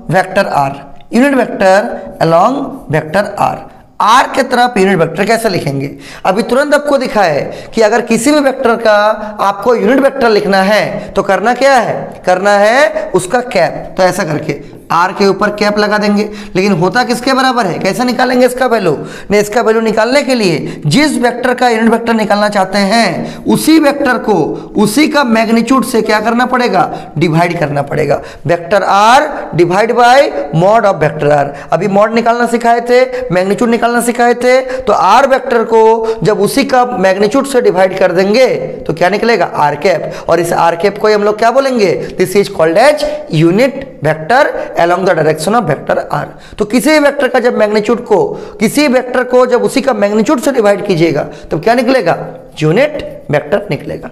vector R, unit vector along vector R. R के तरफ यूनिट वेक्टर कैसे लिखेंगे, अभी तुरंत आपको दिखा है कि अगर किसी भी वेक्टर का आपको यूनिट वेक्टर लिखना है तो करना क्या है, करना है उसका कैप। तो ऐसा करके आर के ऊपर कैप लगा देंगे, लेकिन होता किसके बराबर है, कैसे निकालेंगे इसका वैल्यू ने, इसका वैल्यू निकालने के लिए जिस वेक्टर का यूनिट वेक्टर निकालना चाहते हैं उसी वेक्टर को उसी का मैग्नीट्यूड से क्या करना पड़ेगा, डिवाइड करना पड़ेगा। Vector R divide by mod of vector R. अभी मॉड निकालना सिखाए थे, मैग्नीट्यूड निकालना सिखाए थे, तो आर वेक्टर को जब उसी का मैग्नीट्यूड से डिवाइड कर देंगे तो क्या निकलेगा, आर कैप। और इस आर कैप को हम लोग क्या बोलेंगे, this is called as unit vector along the direction of vector r। तो किसी वेक्टर का जब मैग्नीट्यूड को किसी वेक्टर को जब उसी का मैग्नीट्यूड से डिवाइड कीजिएगा तो क्या निकलेगा, यूनिट वेक्टर निकलेगा।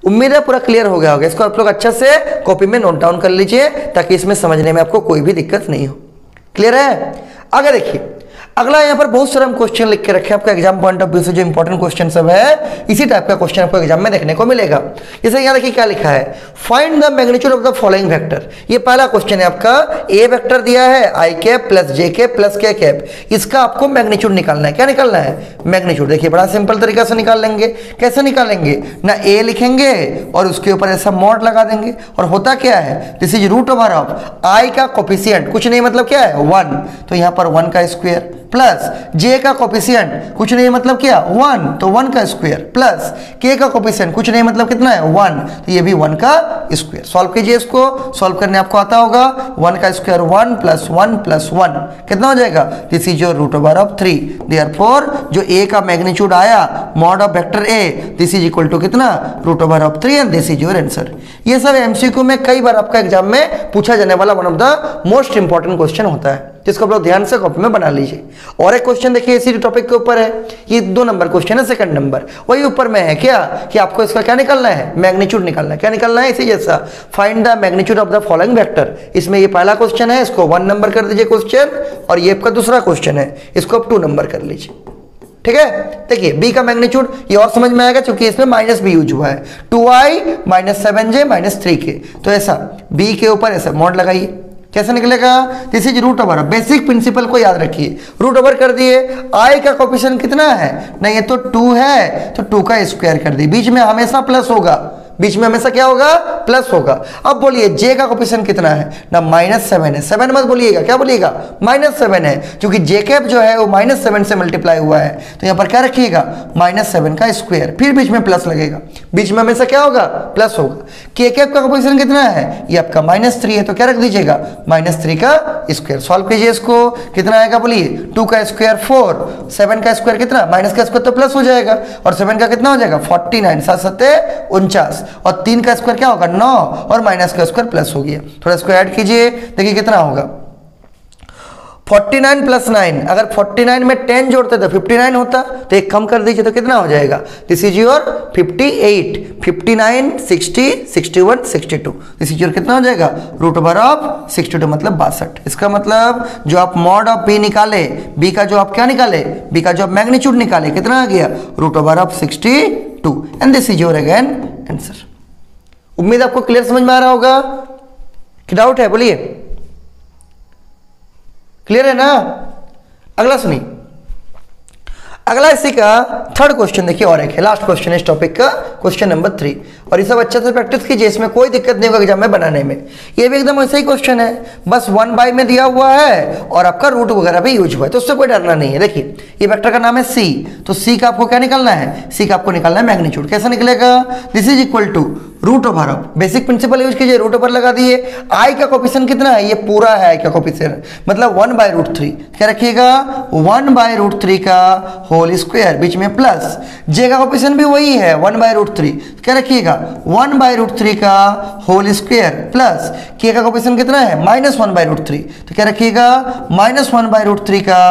उम्मीद है पूरा क्लियर हो गया होगा। इसको आप लोग अच्छा से कॉपी में नोट डाउन कर लीजिए ताकि इसमें समझने में आपको कोई भी दिक्कत नहीं हो। क्लियर है। आगे देखिए, अगला यहाँ पर बहुत सारे हम क्वेश्चन लिख के रखे आपका एग्जाम पॉइंट ऑफ व्यू से, जो इंपॉर्टेंट क्वेश्चन सब है इसी टाइप का क्वेश्चन आपको एग्जाम में देखने को मिलेगा। जैसे यहाँ देखिए क्या लिखा है, find the magnitude of the following vector. ये पहला क्वेश्चन है आपका, ए वेक्टर दिया है आई cap plus J cap plus के कैप, इसका आपको मैग्नीट्यूड निकालना है। क्या निकालना है, मैग्नीट्यूड। देखिए बड़ा सिंपल तरीका से निकाल लेंगे। कैसे निकालेंगे ना, ए लिखेंगे और उसके ऊपर ऐसा मॉड लगा देंगे, और होता क्या है, this is root over of i का कोफिशिएंट कुछ नहीं मतलब क्या है 1, तो यहाँ पर 1 का स्क्वायर प्लस जे का कोफिशिएंट कुछ नहीं मतलब क्या 1, तो 1 का स्क्वायर प्लस के का कोफिशिएंट कुछ नहीं मतलब कितना है 1, तो ये भी 1 का स्क्वायर। सॉल्व कीजिए, इसको सॉल्व करने आपको आता होगा। 1 का स्क्वायर 1 प्लस 1 प्लस 1 कितना हो जाएगा, this is your root over of 3। Therefore जो ए का मैग्नीट्यूड आया mod of vector a, this is equal to कितना, root over of 3 and this is your answer. ये सब एमसीक्यू में कई बार आपका एग्जाम में पूछा जाने वाला one of the most important question होता है, जिसको आप लोग ध्यान से कॉपी में बना लीजिए। और एक क्वेश्चन देखिए इसी टॉपिक के ऊपर है, ये 2 नंबर क्वेश्चन है, सेकंड नंबर वही ऊपर में है क्या, कि आपको इसका क्या निकालना है, मैग्नीट्यूड निकालना है। क्या निकालना है, इसी जैसा find the magnitude of the following vector. इसमें ये पहला क्वेश्चन है, इसको 1 नंबर कर दीजिए क्वेश्चन, और ये आपका दूसरा क्वेश्चन है, इसको आप 2 नंबर कर लीजिए। ठीक है। देखिए बी का मैग्नीट्यूड ये और समझ में आएगा क्योंकि इसमें माइनस भी यूज हुआ है, 2i minus 7j minus 3k, तो ऐसा बी के ऊपर ऐसा मॉड लगाइए। कैसे निकलेगा, this is root over. Basic principle को याद रखिए, रूट ओवर कर दिए, आई का कोफिशिएंट कितना है ना, ये तो 2 है, तो 2 का स्क्वायर कर दिए, बीच में हमेशा प्लस होगा, बीच में हमेशा क्या होगा, प्लस होगा। अब बोलिए जे का कोफिशिएंट कितना है ना, -7 है। 7 मत बोलिएगा, क्या बोलिएगा, -7 है, क्योंकि जे कैप जो है वो -7 से मल्टीप्लाई हुआ है, तो यहाँ पर क्या रखिएगा, -7 का स्क्वायर, फिर बीच में प्लस लगेगा, बीच में हमेशा क्या होगा, प्लस होगा। के कैप का कोफिशिएंट कितना है, ये आपका -3 है, तो क्या रख दीजिएगा, -3 का स्क्वायर। सॉल्व कीजिए इसको, कितना आएगा बोलिए, 2 का स्क्वायर 4, 7 का स्क्वायर कितना, माइनस का स्क्वायर तो प्लस हो जाएगा, और 7 का कितना हो जाएगा 49, 7 7 49, और 3 का स्क्वायर क्या होगा 9, और माइनस का स्क्वायर प्लस हो गया। थोड़ा इसको ऐड कीजिए, देखिए कितना होगा 49 प्लस 9, अगर 49 में 10 जोड़ते तो 59 होता, तो एक कम कर दीजिए तो कितना हो जाएगा, this is your 58, 59 60 61 62, this is your कितना हो जाएगा, रूट ओवर ऑफ 62 मतलब 62। इसका मतलब जो आप मॉड ऑफ बी निकाले, बी का जो आप क्या निकाले, बी का जो आप मैग्नीट्यूड निकाले, कितना आ गया, root over of 62, and this is your again answer. उम्मीद आपको क्लियर समझ में आ रहा होगा, कि डाउट है बोलिए, क्लियर है ना। अगला सुनिए, अगला इसी का थर्ड क्वेश्चन देखिए, और एक है लास्ट क्वेश्चन है इस टॉपिक का, क्वेश्चन नंबर 3, और ये सब अच्छे से प्रैक्टिस कीजिए, इसमें कोई दिक्कत नहीं होगा एग्जाम में बनाने में। ये भी एकदम ऐसा ही क्वेश्चन है, बस 1/, में दिया हुआ है और आपका रूट वगैरह भी यूज हुआ है, तो उससे कोई डरना नहीं है। देखिए ये वेक्टर का नाम है सी, तो सी का आपको क्या निकालना है, सी का आपको निकालना है मैग्नीट्यूड। कैसा निकलेगा, this is equal to root over of, basic principle use कीजिए, रूट ओवर लगा दिए। आई का कोफिशिएंट कितना है, ये पूरा है आई का कोफिशिएंट, मतलब 1/√3, क्या रखिएगा 1/√3 का होल स्क्वायर, बीच में प्लस, जे का कोफिशिएंट भी वही है 1/√3, क्या रखिएगा 1/√3 का होल स्क्वायर प्लस के का कोफिशिएंट कितना है -1/√3, तो क्या रखिएगा -1/√3 का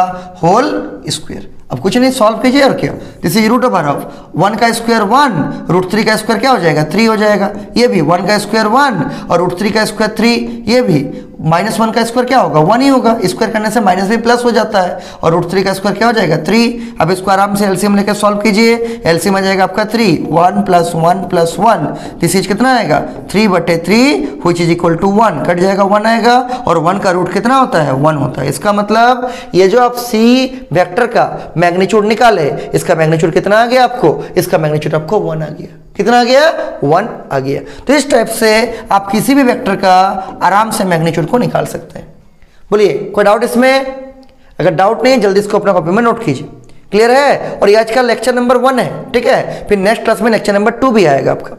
होल स्क्वायर। अब कुछ नहीं, सॉल्व कीजिए और क्या, this is root over of 1 का स्क्वायर 1, √3 का स्क्वायर क्या हो जाएगा 3 हो जाएगा, ये भी 1 का स्क्वायर 1 और √3 का स्क्वायर 3, ये भी -1 का स्क्वायर क्या होगा 1 ही होगा, स्क्वायर करने से माइनस भी प्लस हो जाता है, और √3 का स्क्वायर क्या हो जाएगा 3। अब इसको आराम से एलसीएम लेकर सॉल्व कीजिए, एलसीएम आ जाएगा आपका 3, 1 + 1 + 1, दिस इज कितना आएगा 3/3 which is equal to 1, cut जाएगा 1 आएगा, और 1 का रूट कितना होता है 1 होता है। इसका मतलब ये जो आप सी वेक्टर का मैग्नीट्यूड निकाले, इसका मैग्नीट्यूड कितना आ गया आपको, इसका मैग्नीट्यूड आपको 1 आ गया, कितना आ गया 1 आ गया। तो इस टाइप से आप किसी भी वेक्टर का आराम से मैग्नीट्यूड को निकाल सकते हैं। बोलिए कोई डाउट इसमें, अगर डाउट नहीं है जल्दी इसको अपना कॉपी में नोट कीजिए, क्लियर है। और ये आज का लेक्चर नंबर 1 है, ठीक है, फिर नेक्स्ट क्लास में लेक्चर नंबर 2 भी आएगा आपका।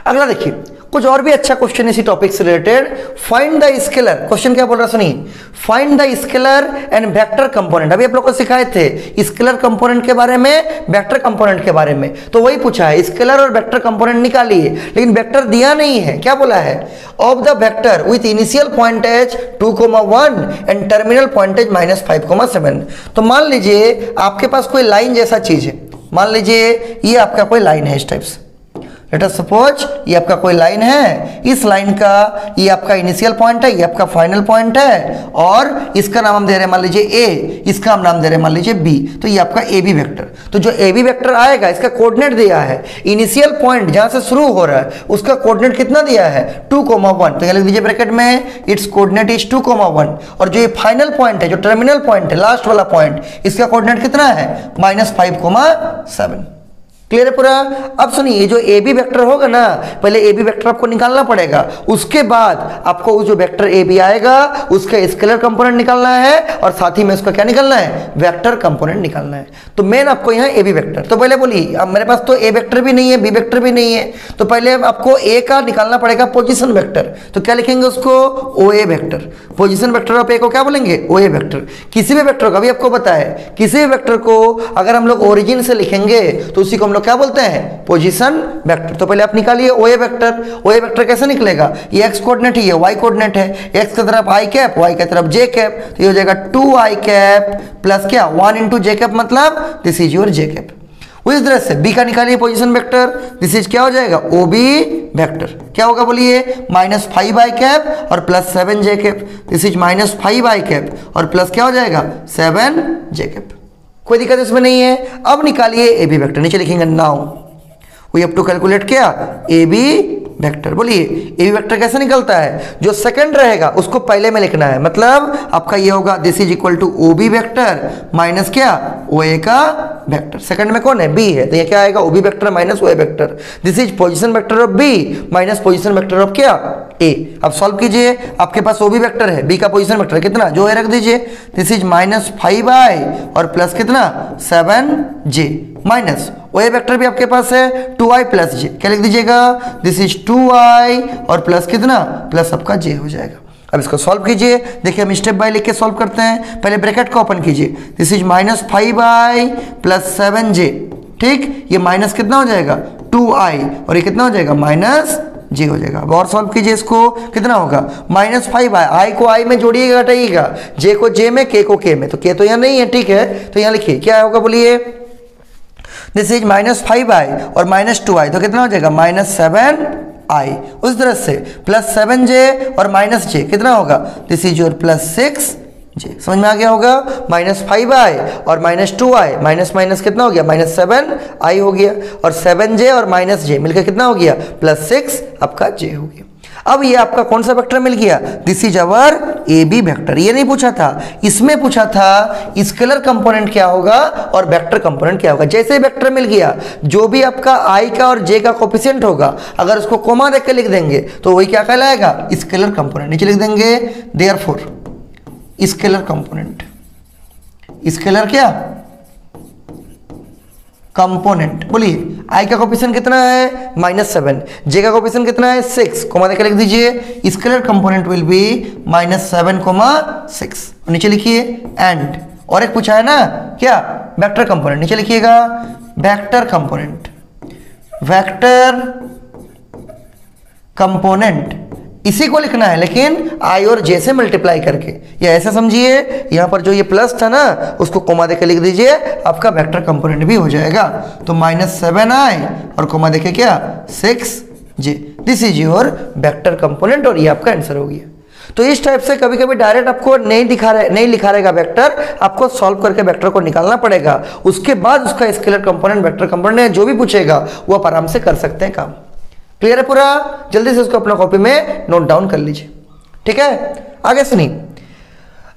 अगला देखिए कुछ और भी अच्छा क्वेश्चन इसी टॉपिक से related, find the scalar, question क्या बोल रहा सुनिए, find the scalar and vector component. अभी आप लोग को सिखाए थे स्केलर कंपोनेंट के बारे में, वेक्टर कंपोनेंट के बारे में, तो वही पूछा है स्केलर और वेक्टर कंपोनेंट निकालिए, लेकिन वेक्टर दिया नहीं है। क्या बोला है, of the vector with initial point as 2,1 and terminal point as -5,7। तो मान लीजिए आपके पास कोई लाइन जैसा चीज है, मान लीजिए ये आपका कोई लाइन है इस टाइप से, लेट अस सपोज ये आपका कोई लाइन है, इस लाइन का ये आपका इनिशियल पॉइंट है, ये आपका फाइनल पॉइंट है, और इसका नाम हम दे रहे हैं मान लीजिए ए, इसका हम नाम दे रहे हैं मान लीजिए बी, तो ये आपका ए बी वेक्टर। तो जो ए बी वेक्टर आएगा इसका कोऑर्डिनेट दिया है, इनिशियल पॉइंट जहां से शुरू हो रहा है उसका कोऑर्डिनेट कितना दिया है 2,1, तो ये लिख दीजिए ब्रैकेट में इट्स कोऑर्डिनेट इज 2,1, और जो ये फाइनल पॉइंट है, जो टर्मिनल पॉइंट है, लास्ट वाला पॉइंट, इसका कोऑर्डिनेट कितना है -5,7। क्लियर है पूरा। अब सुनिए जो ए बी वेक्टर होगा ना, पहले ए बी वेक्टर आपको निकालना पड़ेगा, उसके बाद आपको जो वेक्टर ए बी आएगा उसका स्केलर कंपोनेंट निकालना है, और साथ ही में उसका क्या निकालना है वेक्टर कंपोनेंट निकालना है। तो मेन आपको यहाँ ए बी वेक्टर, तो पहले बोलिए अब मेरे पास तो ए वेक्टर भी नहीं है, बी वेक्टर भी नहीं है, तो पहले आपको ए का निकालना पड़ेगा पोजिशन वेक्टर। तो क्या लिखेंगे उसको ओ A vector, position vector of ए को क्या बोलेंगे ओ ए वेक्टर। किसी भी वेक्टर को अभी आपको बताया, किसी भी वेक्टर को अगर हम लोग ओरिजिन से लिखेंगे तो उसी को हम लोग क्या बोलते हैं पोजीशन वेक्टर। तो पहले आप निकालिए ओए वेक्टर, ओए वेक्टर कैसे निकलेगा, ये एक्स कोऑर्डिनेट है, ये वाई कोऑर्डिनेट है, एक्स की तरफ आई कैप, वाई की तरफ जे कैप, तो ये हो जाएगा 2i कैप प्लस क्या 1 × जे कैप, मतलब this is your J cap. उस तरह से बी का निकालिए पोजीशन वेक्टर, दिस इज क्या हो जाएगा ओ बी वेक्टर, क्या होगा बोलिए -5i कैप और +7 j cap, this is -5i cap और प्लस क्या हो जाएगा 7 जे कैप। कोई दिक्कत इसमें नहीं है। अब निकालिए ए बी वेक्टर, नीचे लिखेंगे now we have to calculate क्या ए बी वेक्टर। बोलिए ए बी वेक्टर कैसे निकलता है, जो सेकंड रहेगा उसको पहले में लिखना है, मतलब आपका ये होगा this is equal to O B vector minus क्या ओ ए का वेक्टर। सेकंड में कौन है बी है, तो ये क्या आएगा O B vector minus O A vector, this is position vector of B minus position vector of क्या ए। अब सॉल्व कीजिए, आपके पास ओ बी वेक्टर है, बी का पोजीशन वेक्टर कितना जो है रख दीजिए, दिस इज -5i और प्लस कितना 7j minus O A vector भी आपके पास है 2i + j, क्या लिख दीजिएगा दिस इज 2i और प्लस कितना प्लस आपका j हो जाएगा। अब इसको सॉल्व कीजिए, देखिए हम स्टेप बाय लिख के सॉल्व करते हैं। पहले ब्रैकेट को ओपन कीजिए, दिस इज -5i + 7j, ठीक, ये माइनस कितना हो जाएगा 2i और ये कितना हो जाएगा -j हो जाएगा। अब और सॉल्व कीजिए इसको, कितना होगा -5i, i को i में जोड़िएगा घटाइएगा, j को j में, k को k में, तो k तो यहाँ नहीं है, ठीक है, तो यहाँ लिखिए क्या होगा बोलिए दिस इज -5i और -2i, तो कितना हो जाएगा -7i। उस तरह से +7j और -j कितना होगा दिस इज योर +6j। समझ में आ गया होगा, -5i और -2i, माइनस माइनस कितना हो गया -7i हो गया, और 7j और -j मिलकर कितना हो गया +6 आपका j हो गया। अब ये आपका कौन सा वेक्टर मिल गया, this is our A B vector. ये नहीं पूछा था, इसमें पूछा था स्केलर कंपोनेंट क्या होगा और वेक्टर कंपोनेंट क्या होगा। जैसे वेक्टर मिल गया, जो भी आपका आई का और जे का कोफिशिएंट होगा अगर उसको कोमा देख के लिख देंगे तो वही क्या कहलाएगा स्केलर कंपोनेंट। नीचे लिख देंगे देयरफॉर स्केलर कंपोनेंट, स्केलर क्या कंपोनेंट। बोलिए आई का कोफिशिएंट कितना है -7, जे का कोफिशिएंट कितना है 6, कोमा देकर लिख दीजिए स्केलर कंपोनेंट विल बी -7, 6। नीचे लिखिए एंड, और एक पूछा है ना क्या, वेक्टर कंपोनेंट। नीचे लिखिएगा वेक्टर कंपोनेंट, वेक्टर कंपोनेंट इसी को लिखना है लेकिन आई और जे से मल्टीप्लाई करके, या ऐसे समझिए यहाँ पर जो ये प्लस था ना उसको कोमा देके लिख दीजिए, आपका वेक्टर कंपोनेंट भी हो जाएगा। तो -7i और कोमा देके क्या 6j, this is your vector component, और ये आपका आंसर हो गया। तो इस टाइप से कभी कभी डायरेक्ट आपको नहीं लिखा रहेगा वेक्टर, आपको सॉल्व करके वेक्टर को निकालना पड़ेगा, उसके बाद उसका स्केलर कंपोनेंट, वेक्टर कंपोनेंट जो भी पूछेगा वो आप आराम से कर सकते हैं काम। क्लियर है पूरा? जल्दी से उसको अपना कॉपी में नोट डाउन कर लीजिए, ठीक है। आगे सुनिए,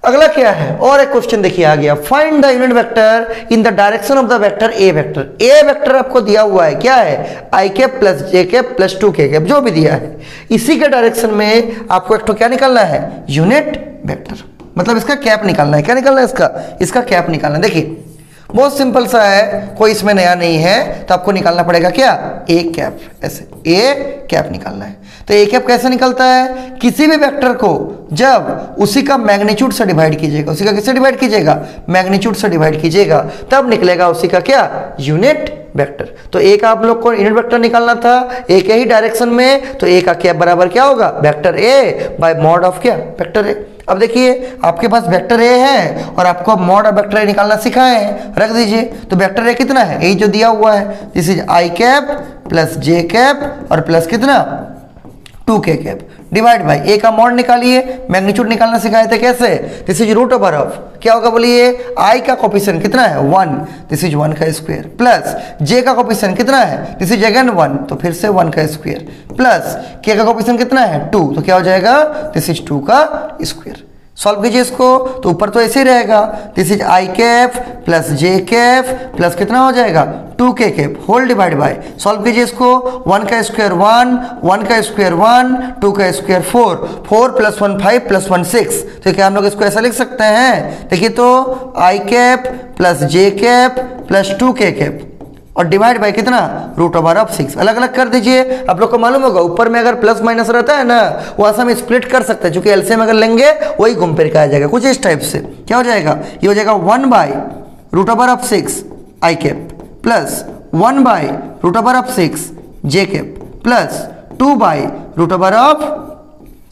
अगला क्या है, और एक क्वेश्चन देखिए आ गया, find the unit vector in the direction of the vector A vector. A vector आपको दिया हुआ है, क्या है, आई cap plus J cap plus 2k cap, जो भी दिया है, इसी के डायरेक्शन में आपको एक तो क्या निकालना है, यूनिट वेक्टर, मतलब इसका कैप निकालना है। क्या निकालना है इसका कैप निकालना है। देखिए बहुत सिंपल सा है, कोई इसमें नया नहीं है, तो आपको निकालना पड़ेगा क्या, ए कैप, ऐसे ए कैप निकालना है। तो ए कैप कैसे निकलता है, किसी भी वेक्टर को जब उसी का मैग्नीट्यूड से डिवाइड कीजिएगा, उसी का किससे डिवाइड कीजिएगा, मैग्नीट्यूड से डिवाइड कीजिएगा, तब निकलेगा उसी का क्या, यूनिट वेक्टर। तो ए का आप लोग को यूनिट वेक्टर निकालना था, ए के ही डायरेक्शन में, तो ए का कैप बराबर क्या होगा, vector A by mod of क्या, वेक्टर ए। अब देखिए आपके पास वेक्टर ए है और आपको मॉड ऑफ वेक्टर ए निकालना सिखाए हैं, रख दीजिए। तो वेक्टर ए कितना है, यही जो दिया हुआ है, this is I cap plus J cap और प्लस कितना 2k कैप, डिवाइड बाई ए का मॉड निकालिए, मैग्नीट्यूड निकालना सिखाए थे कैसे, this is root over of क्या होगा बोलिए, आई का कोफिशिएंट कितना है 1, दिस इज 1 का स्क्वायर, प्लस जे का कोफिशिएंट कितना है, दिस इज अगेन 1, तो फिर से 1 का स्क्वायर, प्लस के का कोफिशिएंट कितना है 2, तो क्या हो जाएगा, दिस इज 2 का स्क्वायर। सॉल्व कीजिए इसको, तो ऊपर तो ऐसे ही रहेगा, this is I cap plus J cap plus कितना हो जाएगा 2k cap whole divide by, solve कीजिए इसको, 1 का स्क्वायर 1, 1 का स्क्वायर 1, 2 का स्क्वायर 4, 4 प्लस 1 5 प्लस 1 6, तो क्या हम लोग इसको ऐसा लिख सकते हैं, देखिए तो आई cap plus J cap plus 2k cap और डिवाइड बाय कितना, रूट ओवर ऑफ 6। अलग अलग कर दीजिए, आप लोग को मालूम होगा ऊपर में अगर प्लस माइनस रहता है ना, वहां से हम स्प्लिट कर सकते हैं, क्योंकि एलसीएम अगर लेंगे वही घूम फिर के आ जाएगा कुछ इस टाइप से। क्या हो जाएगा, ये हो जाएगा 1 by root over of 6 I cap plus 1 by root over of 6 J cap plus 2 by root over of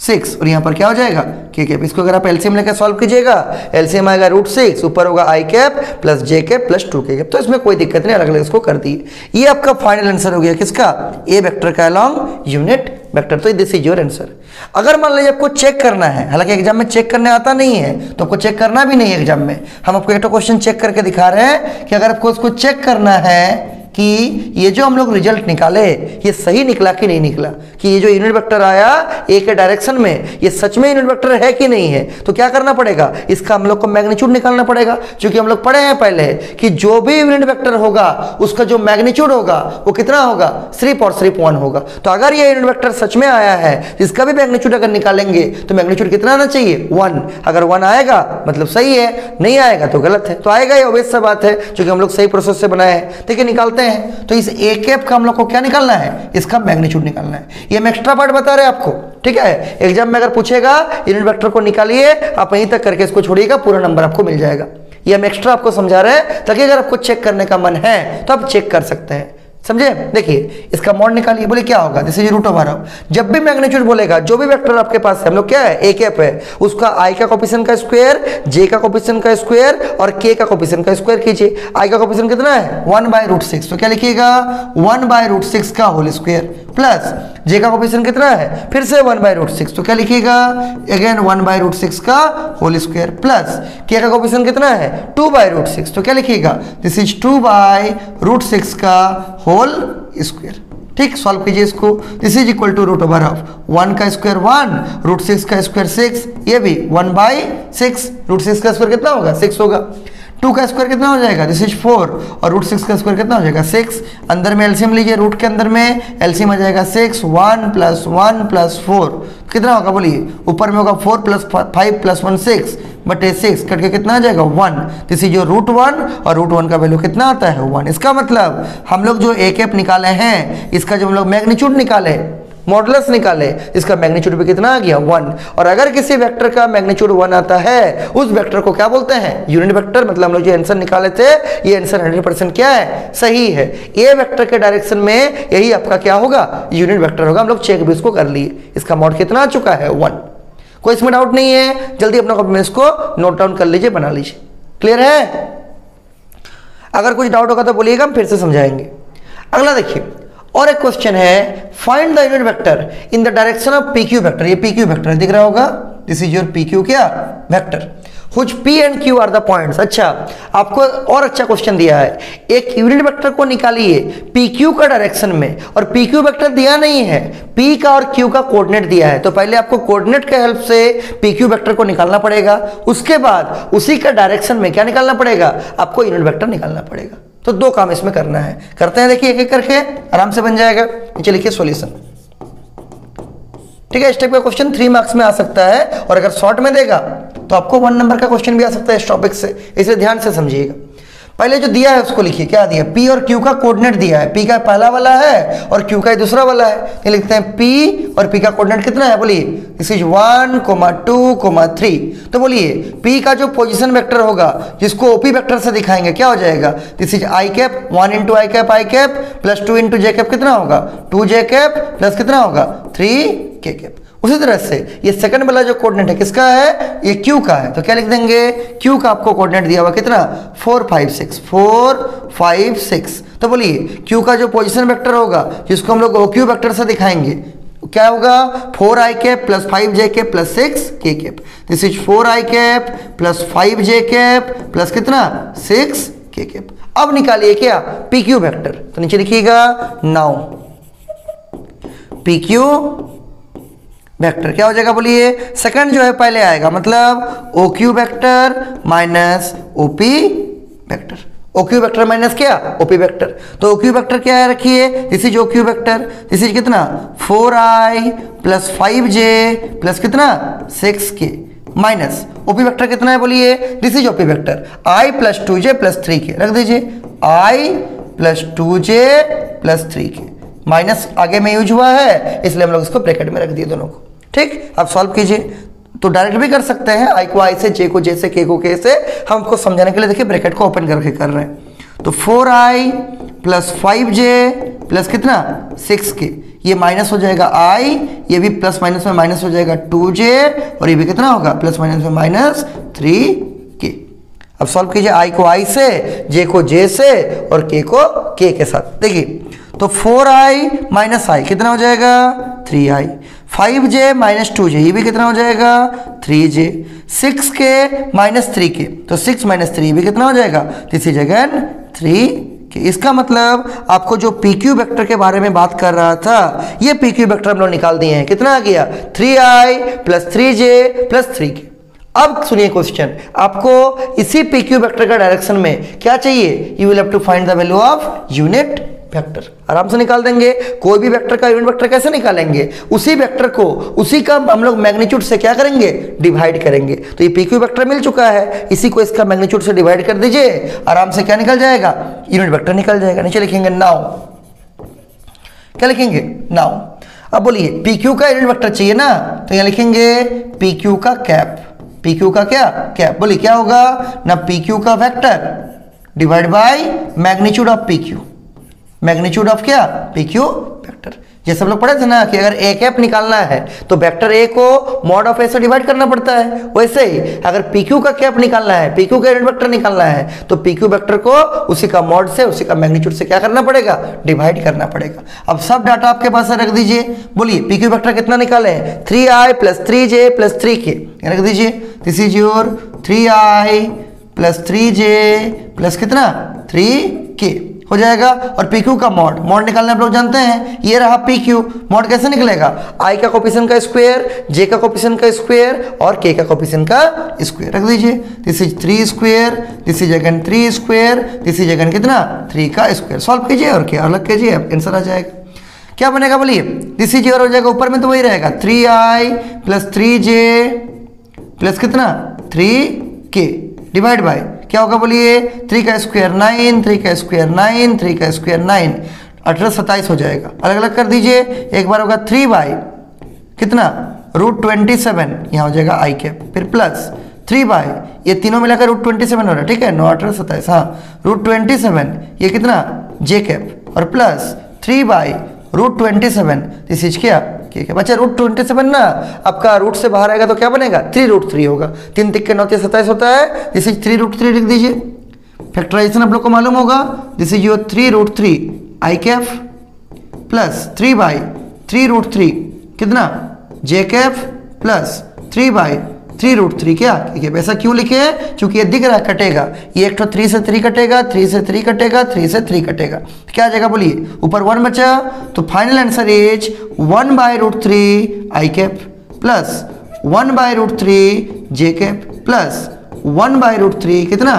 6, और यहाँ पर क्या हो जाएगा के कैप। इसको अगर आप एलसीएम लेकर सॉल्व कीजिएगा, एलसीएम आएगा √6, ऊपर होगा आई cap plus J cap plus 2k cap, तो इसमें कोई दिक्कत नहीं, अलग अलग इसको कर दिए। ये आपका फाइनल आंसर हो गया किसका, ए वेक्टर का अलॉन्ग यूनिट वेक्टर। तो दिस इज योर आंसर। अगर मान लीजिए आपको चेक करना है, हालांकि एग्जाम में चेक करने आता नहीं है, तो आपको चेक करना भी नहीं है एग्जाम में, हम आपको एक क्वेश्चन चेक करके दिखा रहे हैं कि अगर आपको इसको चेक करना है कि ये जो हम लोग रिजल्ट निकाले ये सही निकला कि नहीं निकला, कि ये जो यूनिट वेक्टर आया ए के डायरेक्शन में ये सच में यूनिट वेक्टर है कि नहीं है, तो क्या करना पड़ेगा, इसका हम लोग को मैग्नीट्यूड निकालना पड़ेगा। क्योंकि हम लोग पढ़े हैं पहले कि जो भी यूनिट वेक्टर होगा उसका जो मैग्नीट्यूड होगा वो कितना होगा, सिर्फ और सिर्फ 1 होगा। तो अगर ये यूनिट वेक्टर सच में आया है, इसका भी मैग्नीट्यूड अगर निकालेंगे तो मैग्नीट्यूड कितना आना चाहिए 1। अगर 1 आएगा मतलब सही है, नहीं आएगा तो गलत है। तो आएगा, ये ऑब्वियस सा बात है, क्योंकि हम लोग सही प्रोसेस से बनाए हैं। ठीक है, निकालते हैं। तो इस ए कैप का हम लोग को क्या निकालना है, इसका मैग्नीट्यूड निकालना है। ये हम एक्स्ट्रा पार्ट बता रहे हैं आपको, ठीक है। एग्जाम में अगर पूछेगा यूनिट वेक्टर को निकालिए, आप यहीं तक करके इसको छोड़िएगा, पूरा नंबर आपको मिल जाएगा। ये हम एक्स्ट्रा आपको समझा रहे हैं ताकि अगर आपको चेक करने का मन है तो आप चेक कर सकते हैं, समझे। देखिए इसका मॉड निकालिए, बोले क्या होगा, this is root over of, जब भी मैग्नीट्यूड बोलेगा जो भी वेक्टर आपके पास है, हम लोग क्या है ए कैप है, उसका आई का कोफिशिएंट का स्क्वायर, जे का कोफिशिएंट का स्क्वायर और के का कोफिशिएंट का स्क्वायर कीजिए। आई का कोफिशिएंट कितना है 1/√6, तो क्या लिखिएगा 1/√6 का होल स्क्वायर, प्लस जे का कोफिशिएंट कितना है फिर से 1/√6, तो क्या लिखिएगा अगेन 1/√6 का होल स्क्वायर, प्लस के का कोफिशिएंट कितना है 2/√6, तो क्या लिखिएगा दिस इज 2/√6 का होल स्क्वायर। ठीक, सॉल्व कीजिए इसको, this is equal to root over of 1 का स्क्वायर 1, √6 का स्क्वायर 6, ये भी 1/6, √6 का स्क्वायर कितना होगा 6 होगा। 2 का स्क्वायर कितना हो जाएगा, दिस इज 4, और रूट 6 का स्क्वायर कितना हो जाएगा 6। अंदर में एलसीएम लीजिए, रूट के अंदर में एलसीएम आ जाएगा 6, 1 + 1 + 4 कितना होगा बोलिए, ऊपर में होगा 4 + 5 + 1 6 बटे 6 कट के कितना आ जाएगा 1। दिस इज जो √1, और √1 का वैल्यू कितना आता है 1। इसका मतलब हम लोग जो ए कैप निकाले हैं, इसका जो हम लोग मैग्नीट्यूड निकाले, मॉडुलस निकाले, इसका मैग्नीट्यूड भी कितना आ गया 1। और अगर किसी वेक्टर का मैग्नीट्यूड 1 आता है, उस वेक्टर को क्या बोलते हैं, यूनिट वेक्टर। मतलब हम लोग जो आंसर निकाले थे, ये आंसर 100% क्या है, सही है। ए वेक्टर के डायरेक्शन में यही आपका क्या होगा, यूनिट वेक्टर होगा। हम लोग चेक भी इसको कर लिए, इसका मॉड कितना आ चुका है 1। कोई इसमें डाउट नहीं है, जल्दी अपना कॉपी में इसको नोट डाउन कर लीजिए, बना लीजिए। क्लियर है? अगर कुछ डाउट होगा तो बोलिएगा, हम फिर से समझाएंगे। अगला देखिए, और एक क्वेश्चन है, find the unit vector in the direction of P Q vector. ये पी क्यू वेक्टर दिख रहा होगा, this is your P Q क्या vector, which P and Q are the points. अच्छा, आपको और अच्छा क्वेश्चन दिया है, एक यूनिट वेक्टर को निकालिए पी क्यू का डायरेक्शन में, और पी क्यू वेक्टर दिया नहीं है, पी का और क्यू का कोऑर्डिनेट दिया है। तो पहले आपको कोऑर्डिनेट के हेल्प से पी क्यू वेक्टर को निकालना पड़ेगा, उसके बाद उसी का डायरेक्शन में क्या निकालना पड़ेगा, आपको यूनिट वेक्टर निकालना पड़ेगा। तो 2 काम इसमें करना है, करते हैं। देखिए एक एक करके आराम से बन जाएगा। नीचे लिखिए सॉल्यूशन। ठीक है, इस टाइप का क्वेश्चन 3 मार्क्स में आ सकता है, और अगर शॉर्ट में देगा तो आपको 1 नंबर का क्वेश्चन भी आ सकता है इस टॉपिक से, इसे ध्यान से समझिएगा। पहले जो दिया है उसको लिखिए, क्या दिया, पी और क्यू का कोऑर्डिनेट दिया है, पी का पहला वाला है और क्यू का दूसरा वाला है। ये लिखते हैं पी और पी का कोऑर्डिनेट कितना है, बोलिए दिस इज 1, 2, 3। तो बोलिए पी का जो पोजीशन वेक्टर होगा, जिसको ओपी वेक्टर से दिखाएंगे, क्या हो जाएगा, this is I cap 1 × I cap I cap plus 2 × J cap कितना होगा 2 जे कैप प्लस कितना होगा 3 के कैप। उसी तरह से ये सेकंड वाला जो कोऑर्डिनेट है किसका है, ये क्यू का है। तो क्या लिख देंगे, क्यू का आपको कोऑर्डिनेट दिया हुआ कितना 4, 5, 6 4, 5, 6। तो बोलिए क्यू का जो पोजीशन वेक्टर होगा, जिसको हम लोग ओ क्यू वेक्टर से दिखाएंगे, क्या होगा 4i cap plus 5j cap plus 6k cap. This is 4i cap plus 5j cap plus कितना 6k कैप। अब निकालिए क्या, पी क्यू वेक्टर। तो नीचे लिखिएगा नाउ पी क्यू वेक्टर क्या हो जाएगा, बोलिए सेकंड जो है पहले आएगा, मतलब O Q vector minus OP vector. O Q vector minus क्या, ओपी वेक्टर। तो ओ क्यू वेक्टर क्या है, रखिए this is O Q vector, this is कितना 4i प्लस 5j प्लस कितना 6k माइनस ओपी वेक्टर कितना है, बोलिए this is OP vector i plus 2j plus 3k। रख दीजिए i plus 2j plus 3k, minus आगे में यूज हुआ है इसलिए हम लोग इसको ब्रैकेट में रख दिए दोनों को। ठीक, अब सॉल्व कीजिए। तो डायरेक्ट भी कर सकते हैं, आई को आई से, जे को जे से, के को के से। हम आपको समझाने के लिए देखिए ब्रैकेट को ओपन करके कर रहे हैं। तो 4i प्लस 5j प्लस कितना 6k, ये माइनस हो जाएगा i, ये भी प्लस माइनस में माइनस हो जाएगा 2j, और ये भी कितना होगा प्लस माइनस में माइनस 3k। अब सॉल्व कीजिए, i को i से, j को j से और k को k के साथ। देखिए तो 4i माइनस i कितना हो जाएगा 3i, 5j माइनस 2j ये भी कितना हो जाएगा 3j, 6k माइनस 3k, तो 6 माइनस 3 भी कितना हो जाएगा, दिस इज अगेन 3k। इसका मतलब आपको जो PQ वेक्टर के बारे में बात कर रहा था, ये PQ वेक्टर हम लोग निकाल दिए हैं। कितना आ गया 3i plus 3j plus 3k। अब सुनिए क्वेश्चन, आपको इसी PQ वेक्टर का डायरेक्शन में क्या चाहिए, you will have to find the value of unit vector. आराम से निकाल देंगे। कोई भी वेक्टर का यूनिट वेक्टर कैसे निकालेंगे, उसी वेक्टर को उसी का हम लोग मैग्नीट्यूड से क्या करेंगे, डिवाइड करेंगे। तो ये PQ वेक्टर मिल चुका है, इसी को इसका मैग्नीट्यूड से डिवाइड कर दीजिए, आराम से क्या निकल जाएगा, यूनिट वेक्टर निकल जाएगा। नीचे लिखेंगे नाउ, क्या लिखेंगे नाउ। अब बोलिए PQ का यूनिट वेक्टर चाहिए ना, तो यहाँ लिखेंगे PQ का कैप, PQ का क्या कैप। बोलिए क्या होगा ना, PQ का vector divide by magnitude of PQ, magnitude of क्या PQ वेक्टर। जैसे हम लोग पढ़े थे ना कि अगर ए कैप निकालना है तो वेक्टर ए को मॉड ऑफ ए से डिवाइड करना पड़ता है, वैसे ही अगर PQ का कैप निकालना है, PQ का यूनिट वेक्टर निकालना है, तो PQ वेक्टर को उसी का मॉड से, उसी का मैग्नीट्यूड से क्या करना पड़ेगा, डिवाइड करना पड़ेगा। अब सब डाटा आपके पास रख दीजिए। बोलिए PQ वेक्टर कितना निकाले, 3i plus 3j plus 3k रख दीजिए। This is your 3i plus 3j plus कितना 3k हो जाएगा। और पी क्यू का मॉड, मॉड निकालने आप लोग जानते हैं, ये रहा पी क्यू। मॉड कैसे निकलेगा, आई का कोफिशिएंट का स्क्वायर, जे का कोफिशिएंट का स्क्वायर और के का कोफिशिएंट का स्क्वायर रख दीजिए। This is 3 square, this is again 3 square, this is again कितना 3 का स्क्वायर। सॉल्व कीजिए और क्या अलग कीजिए, आंसर आ जाएगा। क्या बनेगा बोलिए, दिस इज और हो जाएगा, ऊपर में तो वही रहेगा 3i प्लस 3j प्लस कितना 3k डिवाइड बाय क्या होगा बोलिए, 3 का स्क्वायर 9, 3 का स्क्वायर 9, 3 का स्क्वायर 9, 18 27 हो जाएगा। अलग अलग कर दीजिए, एक बार होगा 3 बाई कितना √27, यहाँ हो जाएगा आई कैप, फिर प्लस 3 बाई ये तीनों मिलाकर √27 हो रहा है, ठीक है 9 18 27, हाँ √27 ये कितना जे कैप और प्लस 3 बाई √27 दिस इज क्या ठीक है बच्चा √27 ना आपका रूट से बाहर आएगा तो क्या बनेगा 3√3 होगा। 3 तिक्के 9 27 होता है, दिस इज 3√3 लिख दीजिए। फैक्टराइजेशन आप लोग को मालूम होगा, this is your 3√3 I Kaif plus 3 by 3√3 कितना जे कैफ प्लस 3 बाई 3√3 क्या ठीक है। ऐसा क्यों लिखे हैं, क्योंकि ये दिख रहा है कटेगा, ये एक तो 3 से 3 कटेगा, 3 से 3 कटेगा, 3 से 3 कटेगा, क्या आ जाएगा बोलिए, ऊपर 1 बचा, तो final answer is 1/√3 I cap plus 1/√3 J cap plus 1/√3 कितना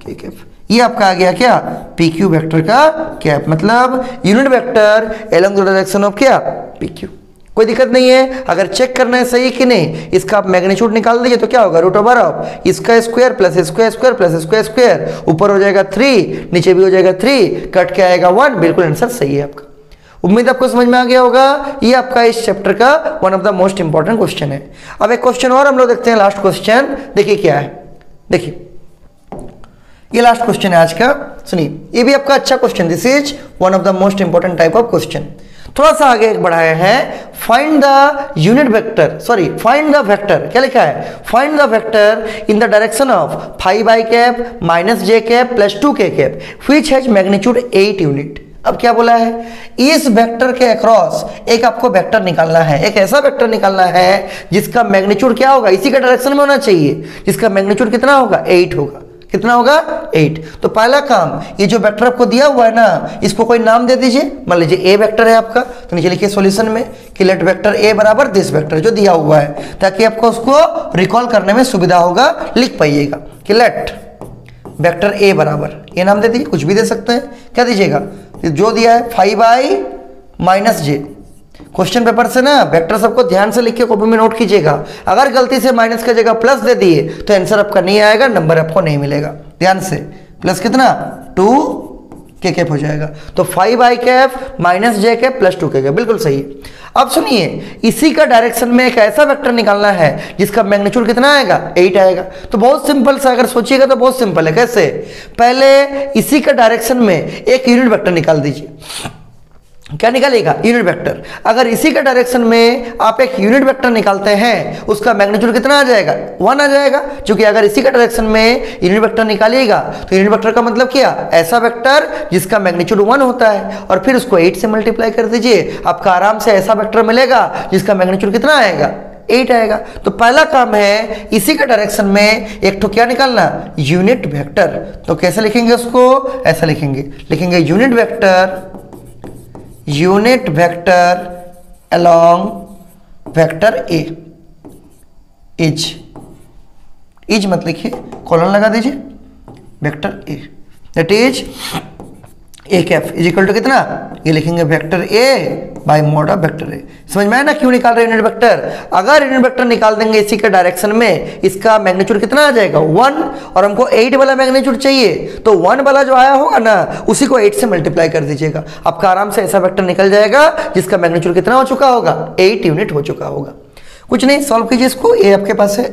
के कैप। ये आपका आ गया क्या पी क्यू वेक्टर का कैप, मतलब unit vector along the direction of क्या पी क्यू। कोई दिक्कत नहीं है, अगर चेक करना है सही कि नहीं, इसका आप मैग्नीट्यूड निकाल दीजिए तो क्या होगा √ऑफ इसका square plus square square plus square square, ऊपर हो जाएगा 3 नीचे भी हो जाएगा 3, कट के आएगा 1, बिल्कुल आंसर सही है आपका। उम्मीद आपको समझ में आ गया होगा, ये आपका इस चैप्टर का one of the most important question है। अब एक क्वेश्चन और हम लोग देखते हैं, लास्ट क्वेश्चन देखिए क्या है, देखिए ये लास्ट क्वेश्चन है आज का, सुनिए ये भी आपका अच्छा question, this is one of the most important type of question. थोड़ा सा आगे एक बढ़ाया है, find the unit vector, sorry find the vector, क्या लिखा है find the vector in the direction of 5i cap minus J cap plus 2k cap which has magnitude 8 unit. अब क्या बोला है, इस वेक्टर के अक्रॉस एक आपको वेक्टर निकालना है, एक ऐसा वेक्टर निकालना है जिसका मैग्नीट्यूड क्या होगा, इसी के डायरेक्शन में होना चाहिए, जिसका मैग्नीट्यूड कितना होगा 8 होगा, कितना होगा 8। तो पहला काम, ये जो वेक्टर आपको दिया हुआ है ना, इसको कोई नाम दे दीजिए, मान लीजिए ए वेक्टर है आपका, तो नीचे लिखिए सॉल्यूशन में कि लेट वेक्टर ए बराबर दिस वेक्टर जो दिया हुआ है, ताकि आपको उसको रिकॉल करने में सुविधा होगा, लिख पाइएगा कि लेट वेक्टर ए बराबर, ये नाम दे दीजिए, कुछ भी दे सकते हैं, क्या दीजिएगा जो दिया है 5i माइनस जे। क्वेश्चन पेपर से ना वेक्टर सबको ध्यान से लिख के कॉपी में नोट कीजिएगा, अगर गलती से माइनस की जगह प्लस दे दिए तो आंसर आपका नहीं आएगा, नंबर आपको नहीं मिलेगा, ध्यान से। प्लस कितना 2k कैप हो जाएगा, तो 5i कैप माइनस जे कैप प्लस 2k कैप, बिल्कुल सही है। अब सुनिए, इसी का डायरेक्शन में एक ऐसा वेक्टर निकालना है जिसका मैग्नीट्यूड कितना आएगा 8 आएगा। तो बहुत सिंपल सा अगर सोचिएगा तो बहुत सिंपल है, कैसे, पहले इसी का डायरेक्शन में एक यूनिट वेक्टर निकाल दीजिए, क्या निकालेगा यूनिट वेक्टर। अगर इसी का डायरेक्शन में आप एक यूनिट वेक्टर निकालते हैं, उसका मैग्नीट्यूड कितना आ जाएगा 1 आ जाएगा, क्योंकि अगर इसी का डायरेक्शन में यूनिट वेक्टर निकालिएगा तो यूनिट वेक्टर का मतलब क्या, ऐसा वेक्टर जिसका मैग्नीट्यूड 1 होता है, और फिर उसको 8 से मल्टीप्लाई कर दीजिए, आपका आराम से ऐसा वेक्टर मिलेगा जिसका मैग्नीट्यूड कितना आएगा 8 आएगा। तो पहला काम है इसी का डायरेक्शन में एक तो क्या निकालना यूनिट वेक्टर, तो कैसे लिखेंगे उसको, ऐसा लिखेंगे unit vector along vector A, is मत लिखिए, कॉलन लगा दीजिए, vector A that is A cap is equal to कितना, ये लिखेंगे vector A by mod of vector A. समझ में आया ना क्यों निकाल रहे हैं यूनिट वेक्टर। अगर यूनिट वेक्टर निकाल देंगे इसी के डायरेक्शन में, इसका मैग्नीट्यूड कितना आ जाएगा 1, और हमको 8 वाला मैग्नीट्यूड चाहिए, तो 1 वाला जो आया होगा ना उसी को 8 से मल्टीप्लाई कर दीजिएगा, आपका आराम से ऐसा वेक्टर निकल जाएगा जिसका मैग्नीट्यूड कितना हो चुका होगा 8 यूनिट हो चुका होगा। कुछ नहीं, सॉल्व कीजिए इसको, ये आपके पास है,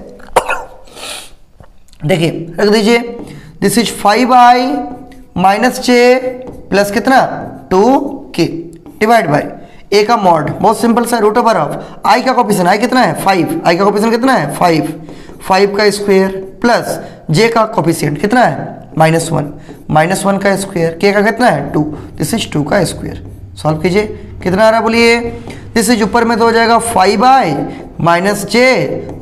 देखिए रख दीजिए, this is 5i minus J plus कितना 2k डिवाइड बाय ए का मॉड, बहुत सिंपल सा, √ऑफ आई का कोफिशिएंट, आई कितना है 5, आई का कोफिशिएंट कितना है 5 का स्क्वायर प्लस जे का कोफिशिएंट कितना है -1 का स्क्वायर, के का कितना है 2, दिस इज 2 का स्क्वायर। सॉल्व कीजिए, कितना आ रहा है बोलिए, दिस इज ऊपर में तो हो जाएगा 5i माइनस जे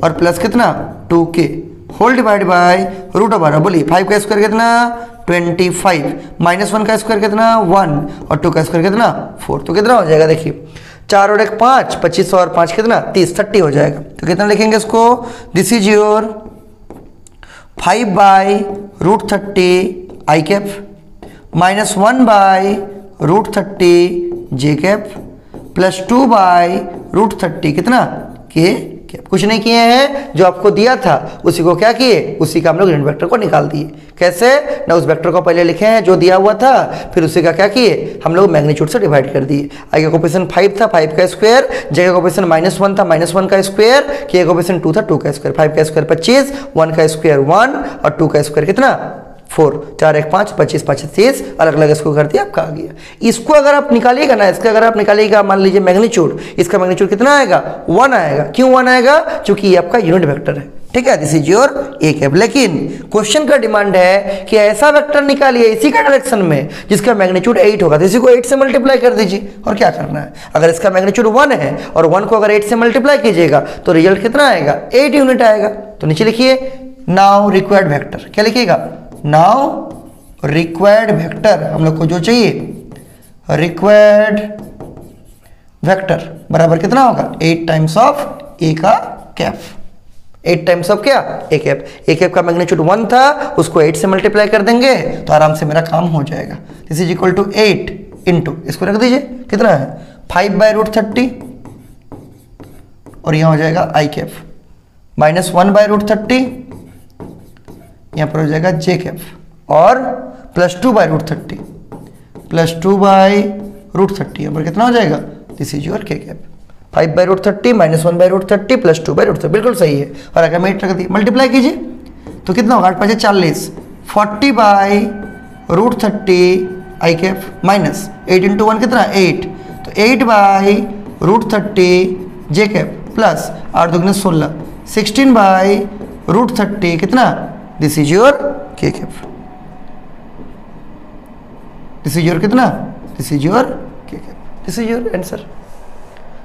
और प्लस कितना 2k whole divide bye √of, बोलिए 5 का स्क्वायर कितना 25 माइनस 1 का स्क्वायर कितना 1 और 2 का स्क्वायर कितना 4, तो कितना हो जाएगा देखिए 4 और 1 5, 25 और 5 कितना 30, 30 हो जाएगा। तो कितना लिखेंगे इसको, this is your 5/√30 I cap minus 1/√30 J cap plus 2/√30 कितना के कैप। कुछ नहीं किए हैं, जो आपको दिया था उसी को क्या किए, उसी का हम लोग यूनिट वेक्टर को निकाल दिए। कैसे ना, उस वेक्टर को पहले लिखे हैं जो दिया हुआ था, फिर उसी का क्या किए हम लोग मैग्नीट्यूड से डिवाइड कर दिए। आई का कोफिशिएंट 5 था, 5 का स्क्वायर, जे का कोफिशिएंट -1 था, -1 का स्क्वायर, के का कोफिशिएंट 2 था, 2 का स्क्वायर, 5 का स्क्वायर 25, 1 का स्क्वायर 1 और 2 का स्क्वायर कितना 4, 4 1 5, 25 5 30, अलग अलग इसको कर दिया, आपका आ गया। इसको अगर आप निकालिएगा ना, इसका अगर आप निकालिएगा मान लीजिए मैग्नीट्यूड, इसका मैग्नीट्यूड कितना आएगा 1 आएगा। क्यों 1 आएगा, क्योंकि ये आपका यूनिट वेक्टर है, ठीक है, this is your A cap. लेकिन क्वेश्चन का डिमांड है कि ऐसा वेक्टर निकालिए इसी का डायरेक्शन में जिसका मैग्नीट्यूड 8 होगा, तो इसी को 8 से मल्टीप्लाई कर दीजिए। और क्या करना है, अगर इसका मैग्नीट्यूड 1 है और 1 को अगर 8 से मल्टीप्लाई कीजिएगा तो रिजल्ट कितना आएगा 8 यूनिट आएगा। तो नीचे लिखिए नाउ रिक्वायर्ड वेक्टर, क्या लिखिएगा नाउ रिक्वायर्ड वेक्टर, हम लोग को जो चाहिए रिक्वायर्ड वेक्टर बराबर कितना होगा 8 टाइम्स ऑफ ए का कैप, 8 टाइम्स ऑफ क्या ए कैप। ए कैप का मैग्नीट्यूड 1 था, उसको 8 से मल्टीप्लाई कर देंगे तो आराम से मेरा काम हो जाएगा। This is equal to 8 into, इसको रख दीजिए कितना है 5/√30 और यहां हो जाएगा आई कैप माइनस 1/√30, यहां पर हो जाएगा जे कैप और प्लस 2/√30 प्लस 2/√30 यहाँ पर कितना हो जाएगा, दिस इज योर के कैप। 5/√30 माइनस 1/√30 प्लस 2/√30 बिल्कुल सही है। और अगर मैं 8 रख दी मल्टीप्लाई कीजिए तो कितना होगा 8 5 40, 40/√30 आई कैप माइनस 8 इंटू 1 कितना 8, तो 8/√30 जे कैप प्लस 8 2 16, 16/√30 कितना, दिस इज योर के कैप, दिस इज योर कितना, दिस इज योर के cap, this is your answer.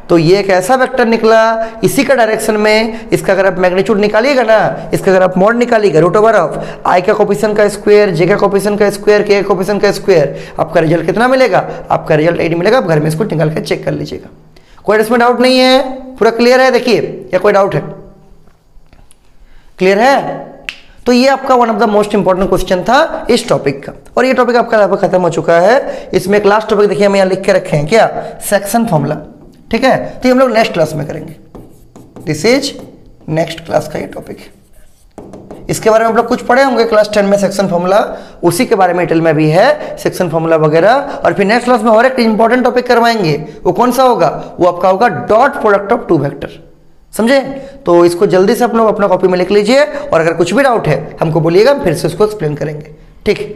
तो ये एक ऐसा वेक्टर निकला इसी का डायरेक्शन में, इसका अगर आप मैग्नीट्यूड निकालिएगा ना, इसका अगर आप mod निकालिएगा root over of i का कोफिशिएंट का स्क्वायर, जे का कोफिशिएंट का स्क्वायर, के का कोफिशिएंट का स्क्वायर, आपका रिजल्ट कितना मिलेगा, आपका रिजल्ट 8 मिलेगा। आप घर में इसको निकाल कर चेक कर लीजिएगा। कोई इसमें डाउट नहीं है, पूरा क्लियर है देखिए, या कोई डाउट है, क्लियर है। तो ये आपका one of the most important question था इस टॉपिक का, और ये टॉपिक आपका लगभग खत्म हो चुका है। इसमें एक लास्ट टॉपिक देखिए हम यहाँ लिख के रखे हैं क्या, सेक्शन फॉर्मूला, ठीक है। तो हम लोग नेक्स्ट क्लास में करेंगे, दिस इज नेक्स्ट क्लास का ये टॉपिक है। इसके बारे में आप लोग कुछ पढ़े होंगे क्लास 10 में सेक्शन फॉर्मूला, उसी के बारे में डिटेल में भी है सेक्शन फॉर्मूला वगैरह। और फिर नेक्स्ट क्लास में और एक इंपॉर्टेंट टॉपिक करवाएंगे, वो कौन सा होगा, वो आपका होगा dot product of two vector, समझे। तो इसको जल्दी से आप लोग अपना कॉपी में लिख लीजिए, और अगर कुछ भी डाउट है हमको बोलिएगा, फिर से उसको एक्सप्लेन करेंगे, ठीक है।